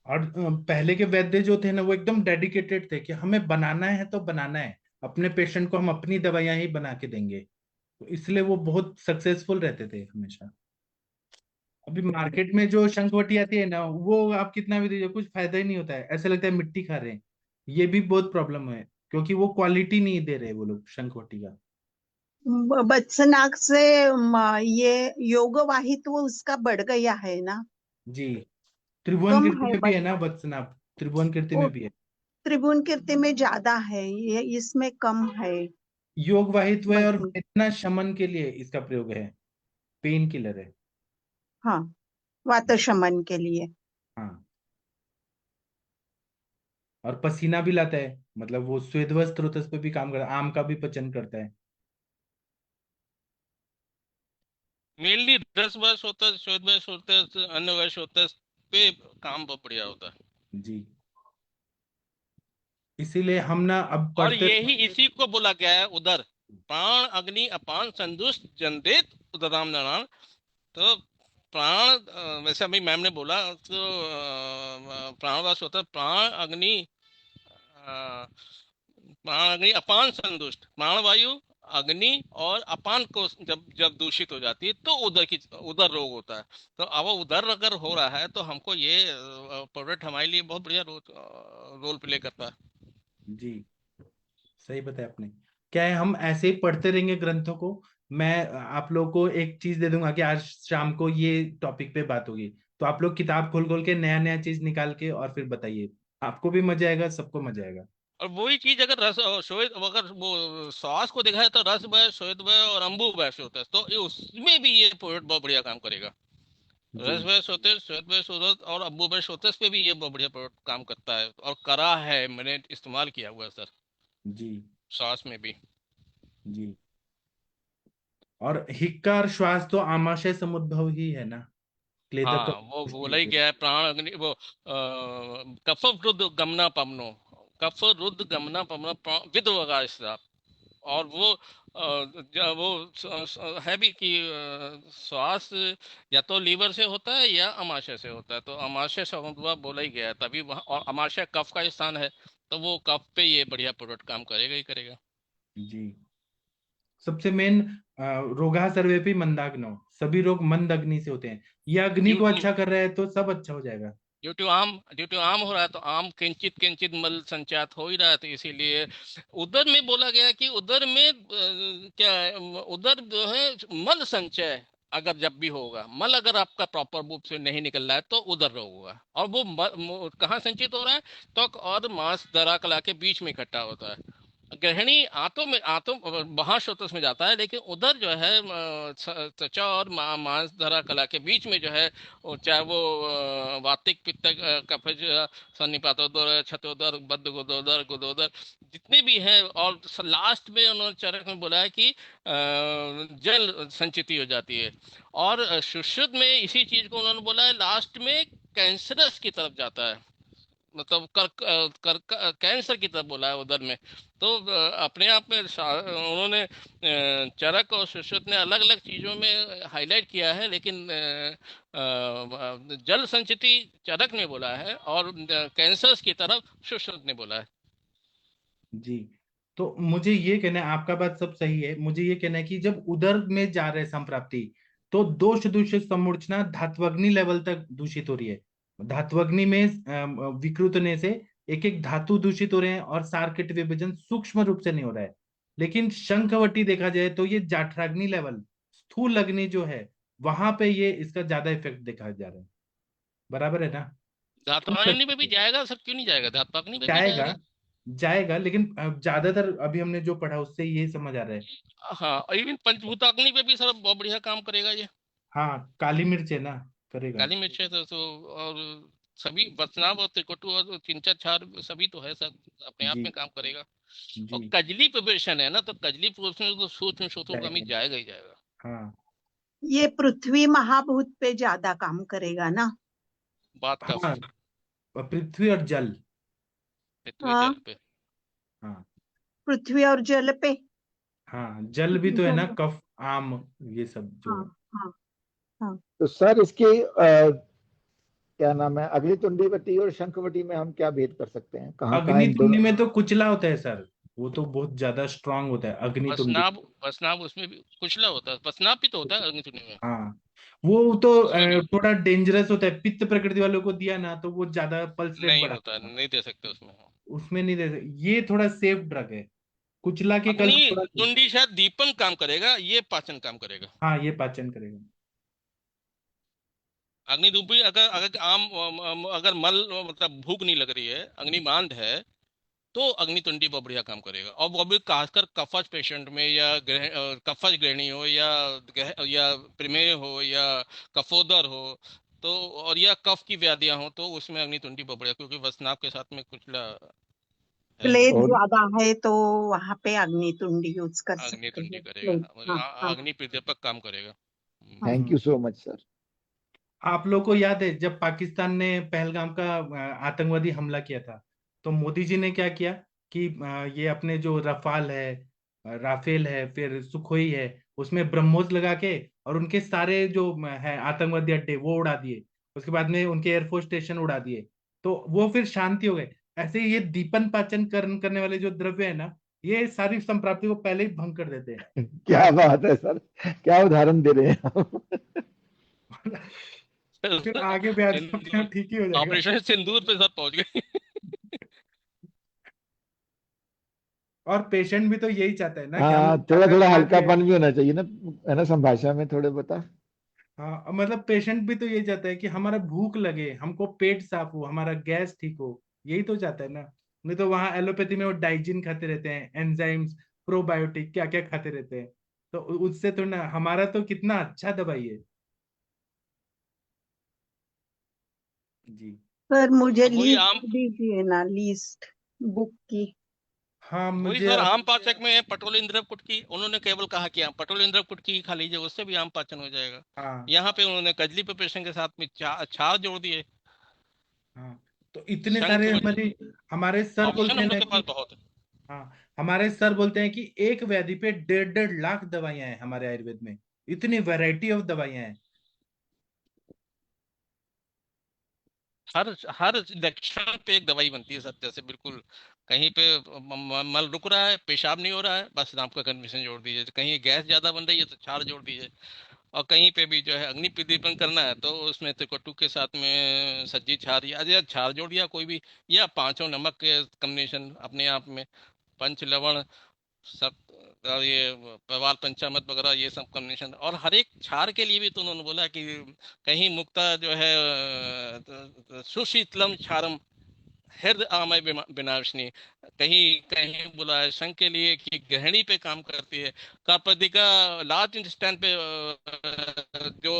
और पहले के वैद्य जो थे ना, वो एकदम डेडिकेटेड थे कि हमें बनाना है तो बनाना है, अपने पेशेंट को हम अपनी दवाइयां ही बना के देंगे। तो इसलिए वो बहुत सक्सेसफुल रहते थे हमेशा। अभी मार्केट में जो शंखवटी आती है ना, वो आप कितना भी दीजिए कुछ फायदा ही नहीं होता है, ऐसा लगता है मिट्टी खा रहे हैं। ये भी बहुत प्रॉब्लम है, क्योंकि वो क्वालिटी नहीं दे रहे वो लोग शंखवटी का। बच्चनाक से ये योग वाहित्व उसका बढ़ गया है ना, जी, त्रिभुवन कम कीर्ति है में भी बट है ना वत्सनाभ, त्रिभुवन कीर्ति वो में भी है। त्रिभुवन कीर्ति में ज्यादा है, ये इसमें कम है। योग वाहित्व है और बट वेदना शमन के लिए इसका प्रयोग है, पेन किलर है। हाँ, वात शमन के लिए। हाँ, और पसीना भी लाता है, मतलब वो स्वेदवस स्रोतस पे भी काम करता है, आम का भी पचन करता है। मेनली रस वश होता है, श्वेत वश होता है, अन्न वश होता है, पे काम बहुत बढ़िया होता है। जी, इसीलिए हम ना अब और पढ़ते। यही इसी को बोला गया है उदर, प्राण अग्नि अपान संदुष्ट जनदेत उदराम नारायण। तो प्राण वैसे अभी मैम ने बोला तो प्राणवास होता है प्राण अग्नि, अ, प्राण अग्नि अपान संदुष्ट, प्राण वायु अग्नि और अपान को जब जब दूषित हो जाती है तो उदर रोग होता है। तो अब उदर अगर हो रहा है तो हमको ये प्रोडक्ट हमारे लिए बहुत बढ़िया रोल प्ले करता है। जी, सही बताया आपने। क्या है, हम ऐसे ही पढ़ते रहेंगे ग्रंथों को। मैं आप लोगों को एक चीज दे दूंगा कि आज शाम को ये टॉपिक पे बात होगी, तो आप लोग किताब खोल खोल के नया नया चीज निकाल के और फिर बताइए। आपको भी मजा आएगा, सबको मजा आएगा। और वही चीज अगर रस और श्वेत, अगर वो श्वास को देखा जाए तो रस भय, श्वेत भय और अम्बु भय होता है, तो उसमें भी ये प्रोडक्ट बहुत बढ़िया काम करेगा। जी। रस भय सोते, श्वेत भय सोते और अम्बु भय सोते पे भी ये बहुत बढ़िया प्रोडक्ट काम करता है और करा है, मैंने इस्तेमाल किया हुआ है सर, जी। श्वास में भी। जी, और हिक्का और श्वास तो आमाशय समुद्भव ही है ना, क्लेदक हाँ, वो बोला ही गया है प्राण अग्नि वो कफ रुद्र गमना पवनो, कफ रुद्र गमना पवनो विद वगा श्राप। और वो वो है भी कि श्वास या तो लीवर से होता है या अमाशय से होता है। तो अमाशय संबंध बोला ही गया है तभी वहाँ, और अमाशय कफ का स्थान है, तो वो कफ पे ये बढ़िया प्रोडक्ट काम करेगा ही करेगा। जी, सबसे मेन रोगा सर्वेपि मंदाग्नो, सभी रोग मंद अग्नि से होते हैं। ये अग्नि ड्यू को टू अच्छा कर रहा है तो सब अच्छा हो जाएगा। ड्यू टू आम हो रहा है, तो आम किंचित किंचित मल संचात हो ही रहा है, तो इसीलिए उधर में बोला गया कि उधर में क्या है, उधर जो है मल संचय अगर जब भी होगा, मल अगर आपका प्रॉपर रूप से नहीं निकल रहा है तो उधर रोग होगा। और वो कहाँ संचित हो रहा है, त्वक और मांस दरा कला के बीच में इकट्ठा होता है। गृहिणी आंतों महाश्रोतस में जाता है, लेकिन उधर जो है त्वचा और मांस धरा कला के बीच में जो है, चाहे वो वातिक पित्तक कफज सन्निपातोदर छतोदर बद्ध गुदोदर गुदोदर जितने भी हैं। और लास्ट में उन्होंने चरक में बोला है कि जल संचिति हो जाती है। और सुश्रुत में इसी चीज को उन्होंने बोला है, लास्ट में कैंसरस की तरफ जाता है, मतलब कैंसर की तरफ बोला है उधर में। तो अपने आप में उन्होंने चरक और सुश्रुत ने अलग अलग चीजों में हाईलाइट किया है, लेकिन जल संचिति चरक ने बोला है और कैंसर्स की तरफ सुश्रुत ने बोला है। जी, तो मुझे ये कहना है, आपका बात सब सही है, मुझे ये कहना है कि जब उदर में जा रहे संप्राप्ति, तो दोष दूषित समूर्छना धात्वग्नि लेवल तक दूषित हो रही है। धात्वग्नि में विकृत होने से एक एक धातु दूषित हो रहे हैं और सार्किट विभाजन सूक्ष्म रूप से नहीं हो रहा है। लेकिन शंखवटी देखा जाए तो ये जाठराग्नि लेवल, स्थूल अग्नि जो है वहां पे ये इसका ज्यादा इफेक्ट देखा जा रहा है। बराबर है ना? दातवाहिनी पे भी जाएगा सर, क्यों नहीं जाएगा, दातवाहिनी पे भी जाएगा, जाएगा। जाएगा, लेकिन ज्यादातर अभी हमने जो पढ़ा उससे ये समझ आ रहा है। हाँ, इवन पंचभूताग्नि पे भी सर बहुत बढ़िया काम करेगा ये। हाँ, काली मिर्च है ना, करेगा। काली मिर्च है तो और सभी बचनाभ और त्रिकटु और चिंचा छार सभी तो है सर, अपने आप जी में काम करेगा। और जी, कजली प्रिपरेशन है ना, तो कजली प्रिपरेशन तो सूक्ष्म सूत्रों का भी जाएगा। जाएगा ही जाएगा। हाँ ये पृथ्वी महाभूत पे ज्यादा काम करेगा ना। बात का हाँ, पृथ्वी और जल। पृथ्वी हाँ, जल पे। हाँ पृथ्वी और जल पे। हाँ, जल भी तो है ना, जल। कफ, आम, ये सब जो हाँ है। हाँ हाँ। तो सर इसके क्या नाम है, अग्नितुंडीवती और शंखवटी में हम क्या भेद कर सकते हैं, कहाँ कहाँ इन अग्नितुंडी दोनों। में तो कुचला होता है सर, वो तो बहुत ज्यादा स्ट्रांग होता है अग्नितुंडी। वसनाभ, वसनाभ उसमें भी कुचला होता है, वसनाभ भी तो होता है अग्नितुंडी में। हाँ, वो तो उसमें भी थोड़ा डेंजरस होता है, पित्त प्रकृति वालों को दिया ना तो वो ज्यादा पल्स रेट नहीं बढ़ा होता, देगा। नहीं दे सकते उसमें। उसमें नहीं दे, ये थोड़ा सेफ ड्रग है। कुचला के कल अग्नि थोड़ा। तुंडी शायद दीपन काम करेगा, ये पाचन काम करेगा। हाँ, ये पाचन करेगा। अग्निधूपी अगर अगर आम अगर मल मतलब भूख नहीं लग रही है, अग्निमांद है, तो अग्नितुंडी बहुत बढ़िया काम करेगा। और वो भी खासकर कफज पेशेंट में, या कफज गृहिणी हो, या प्रमेह हो, या कफोदर हो, तो और या कफ की व्याधियां हो, तो उसमें अग्नितुंडी बहुत बढ़िया, क्योंकि वसनाभ के साथ में कुचला है ही। प्लेग और ज्यादा है तो वहां पे अग्नितुंडी यूज कर सकते अग्नितुंडी हैं, करेगा, प्लेग। हाँ हाँ अग्नि प्रदीपक काम करेगा। हाँ। Thank you so much sir. आप लोग को याद है जब पाकिस्तान ने पहलगाम का आतंकवादी हमला किया था, तो मोदी जी ने क्या किया कि ये अपने जो रफाल है, राफेल है, फिर सुखोई है, उसमें ब्रह्मोस लगा के और उनके सारे जो है आतंकवादी अड्डे वो उड़ा दिए। उसके बाद में उनके एयरफोर्स स्टेशन उड़ा दिए। तो वो फिर शांति हो गए। ऐसे ही ये दीपन पाचन करने वाले जो द्रव्य है ना, ये सारी संप्राप्ति को पहले ही भंग कर देते हैं। क्या बात है सर, क्या उदाहरण दे रहे हैं आप। फिर आगे ब्याज अपने सिंदूर, आप ठीक ही हो जाएगा। ऑपरेशन सिंदूर पे सर पहुंच गए। और पेशेंट भी तो यही चाहता है ना कि हम हाँ, लोग थोड़ा ज्यादा थोड़ा खा के। हल्कापन भी होना चाहिए ना, है ना, संभाषा में थोड़े बता। हाँ, मतलब पेशेंट भी तो यही चाहता है कि हमारा भूख लगे, हमको पेट साफ हो, हमारा गैस ठीक हो। यही तो चाहता है ना। नहीं तो वहां एलोपैथी में वो डाइजिन खाते रहते हैं, एंजाइम्स, प्रोबायोटिक, क्या क्या खाते रहते हैं। तो उससे तो ना, हमारा तो कितना अच्छा दवाई है। जी। सर मुझे अब वही लिस्ट आम, दीजिए ना, लिस्ट बुक की। हाँ, वही मुझे सर अब। आम पाचक में पटोल इंद्र कुटकी, उन्होंने केवल कहा कि पटोल इंद्र कुटकी ही खा लीजिए, उससे भी आम पाचन हो जाएगा। हाँ यहाँ पे उन्होंने कजली प्रिपरेशन के साथ में छाछ जोड़ दिए। हाँ, तो इतने शंख सारे बटी, हमारे सर ऑप्शन बोलते हम हैं लोग ना के पास कि। बहुत है। हाँ, हमारे सर बोलते हैं कि एक व्याधि पे 1.5 1.5 लाख दवाइयां हैं हमारे आयुर्वेद में। इतनी वैरायटी ऑफ दवाइयां हैं। हर हर लक्षण पे एक दवाई बनती है सर, जैसे बिल्कुल कहीं पे मल रुक रहा है, पेशाब नहीं हो रहा है, बस नाम का कंडीशन जोड़ दीजिए। कहीं गैस ज्यादा बन रही है तो छाछ जोड़ दीजिए। और कहीं पे भी जो है अग्नि प्रदीपन करना है, तो उसमें त्रिकटु के साथ में सज्जी छाछ या छाछ जोड़ दिया कोई भी, या पांचों नमक के कम्बिनेशन अपने आप में, पंच लवण सब, और ये प्रवाल पंचामृत वगैरह ये सब कॉम्बिनेशन। और हर एक क्षार के लिए भी तो उन्होंने बोला कि कहीं मुक्ता जो है सुशीतलम क्षारम हृदय आमय विनाशिनी, कहीं कहीं बोला है शंख के लिए कि गृहिणी पे काम करती है, कार्पदिका लार्ज इंटेस्टाइन पे जो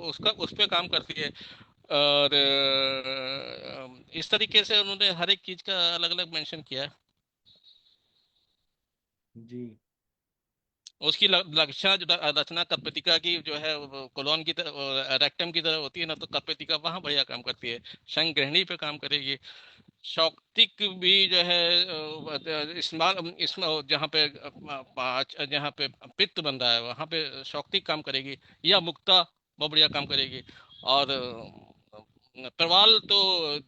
उसका उस पे काम करती है। और इस तरीके से उन्होंने हर एक चीज का अलग अलग मेंशन किया है। जी उसकी लक्षण जो रचना कर्पेतिका की जो है कोलोन की तरह, रेक्टम की तरह होती है ना, तो कर्पेतिका वहां बढ़िया काम करती है। शंख गृहिणी पे काम करेगी। शौक्तिक भी जो है इस्तेमाल, इसमें जहाँ पे जहाँ पे पित्त बन रहा है वहां पे शौक्तिक काम करेगी। या मुक्ता बहुत बढ़िया काम करेगी। और प्रवाल तो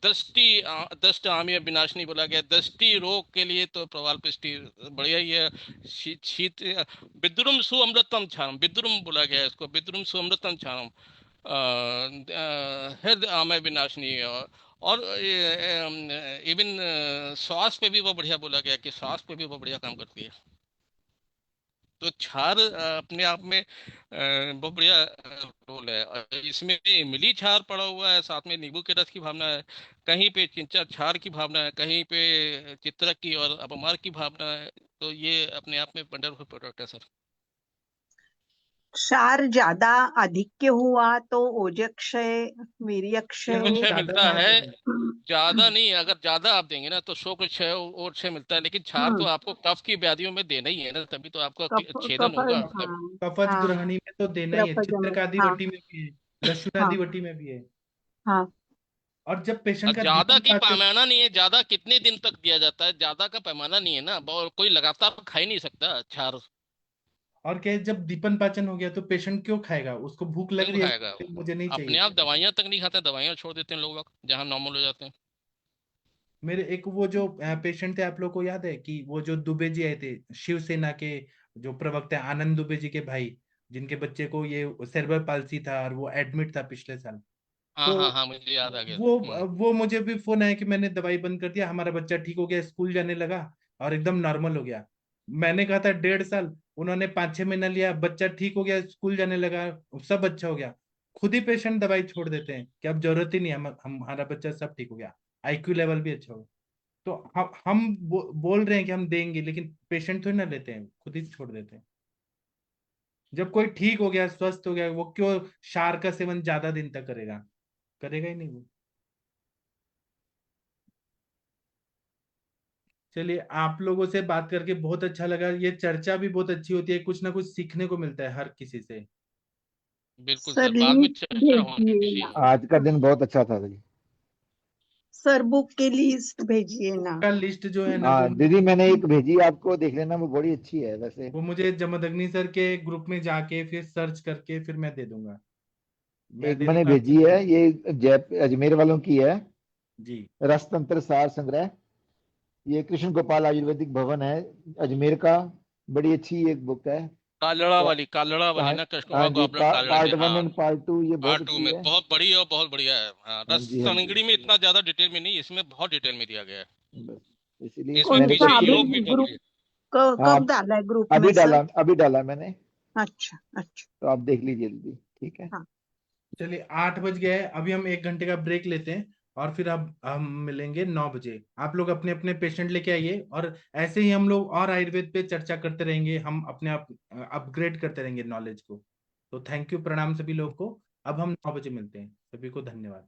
दृष्ट आमीय विनाशनी बोला गया, दृष्टि रोग के लिए तो प्रवाल पिष्टि बढ़िया ही है। शीत विद्रुम सुअमृतम क्षारम, विद्रुम बोला गया है इसको, विद्रुम सुअमृतम क्षारम, हृदय आमय विनाशनी। और इवन श्वास पे भी वो बढ़िया बोला गया कि श्वास पे भी वो बढ़िया काम करती है। तो क्षार अपने आप में बहुत बढ़िया रोल है। और इसमें इमली क्षार पड़ा हुआ है, साथ में नींबू के रस की भावना है, कहीं पे चिंचा क्षार की भावना है, कहीं पे चित्रक की और अपमार की भावना है। तो ये अपने आप में वंडरफुल प्रोडक्ट है सर। क्षार ज्यादा आधिक्य हुआ तो ओजक्षय, वीर्यक्षय, इसको क्षय ज्यादा मिलता ना है, दें। ज्यादा नहीं, अगर ज्यादा आप देंगे ना तो शो को क्षय और क्षय मिलता है, लेकिन क्षार तो आपको कफ की व्याधियों में देना ही है ना, तभी तो आपका कफ, छेदन कफ, होगा तब। हाँ कफज हाँ, ग्रहणी में तो देना ही है, त्रपजम, चित्रकादि हाँ वटी में भी है, दस्युनादि हाँ वटी में भी है। हाँ। और जब पेशेंट और का ज्यादा दीपन की पाचन, पैमाना नहीं है, ज्यादा कितने दिन तक दिया जाता है, ज्यादा का पैमाना नहीं है ना, कोई लगातार खा ही नहीं सकता क्षार। और क्या है, जब दीपन पाचन हो गया तो पेशेंट क्यों खाएगा, उसको भूख लग क्यों रही है, खाएगा वो? मुझे नहीं अपने चाहिए। आप दवाइयां तक नहीं खाते, दवाइयां छोड़ देते हैं लोग जहाँ नॉर्मल हो जाते हैं। मेरे एक वो जो पेशेंट थे, आप लोग को याद है कि वो जो दुबे जी आए थे, शिवसेना के जो प्रवक्ता हैं, आनंद दुबे जी के भाई, जिनके बच्चे को ये सेरेब्रल पाल्सी था और वो एडमिट था पिछले साल। हाँ तो हाँ हाँ, मुझे याद आ गया। वो वो मुझे भी फोन आया कि मैंने दवाई बंद कर दिया, हमारा बच्चा ठीक हो गया, स्कूल जाने लगा और एकदम नॉर्मल हो गया। मैंने कहा था 1.5 साल, उन्होंने 5-6 महीना लिया, बच्चा ठीक हो गया, स्कूल जाने लगा, सब अच्छा हो गया। खुद ही पेशेंट दवाई छोड़ देते हैं कि अब जरूरत ही नहीं, हमारा बच्चा सब ठीक हो गया, आईक्यू लेवल भी अच्छा हो गया। तो हम बोल रहे हैं कि हम देंगे, लेकिन पेशेंट थोड़ी ना लेते हैं, खुद ही छोड़ देते हैं। जब कोई ठीक हो गया, स्वस्थ हो गया, वो क्यों क्षार का सेवन ज्यादा दिन तक करेगा, करेगा ही नहीं वो। चलिए, आप लोगों से बात करके बहुत अच्छा लगा, ये चर्चा भी बहुत अच्छी होती है, कुछ ना कुछ सीखने को मिलता है हर किसी से। बिल्कुल सर सर, बाद में लिंक चर्चा होनी भेजिए ना, चाहिए। आज का दिन बहुत अच्छा था जी। सर बुक के लिस्ट भेजिए ना। का लिस्ट जो है ना, हाँ दीदी, मैंने एक भेजी आपको, देख लेना, वो बड़ी अच्छी है वैसे। वो मुझे जमदग्नि सर के ग्रुप में जाके फिर सर्च करके फिर मैं दे दूंगा, मैं एक दे मैंने दूंगा भेजी आपको। है, ये जय अजमेर वालों की है, जी। रसतंत्र सार संग्रह। ये कृष्ण गोपाल आयुर्वेदिक भवन है अजमेर का, बड़ी अच्छी एक बुक है। तो कालड़ा वाली हाँ, ना, कृष्ण हाँ कुमार जी, गोपाल कालड़ा की, पार्ट वन हाँ। एंड पार्ट टू, ये बहुत पार्ट टू अच्छी में है। बहुत बड़ी और बहुत बढ़िया है, हाँ। हाँ रस जी, हाँ जी। सारंगड़ी में इतना ज्यादा डिटेल में नहीं, इसमें बहुत डिटेल में दिया गया है। बस इसीलिए इसमें कौन मैंने सा सोचा पीछे अभी योग भी बहुत ग्रुप, बढ़िया। हाँ, कब डाला है ग्रुप में अभी सर? डाला, अभी डाला मैंने। अच्छा अच्छा। तो आप देख लीजिए दीदी, ठीक है। हाँ। चलिए, 8 बज गए, अभी हम 1 घंटे का ब्रेक लेते हैं और फिर अब हम मिलेंगे 9 बजे। आप लोग अपने अपने पेशेंट लेके आइए, और ऐसे ही हम लोग और आयुर्वेद पे चर्चा करते रहेंगे, हम अपने आप अपग्रेड करते रहेंगे नॉलेज को। तो थैंक यू, प्रणाम सभी लोग को। अब हम 9 बजे मिलते हैं, सभी को धन्यवाद।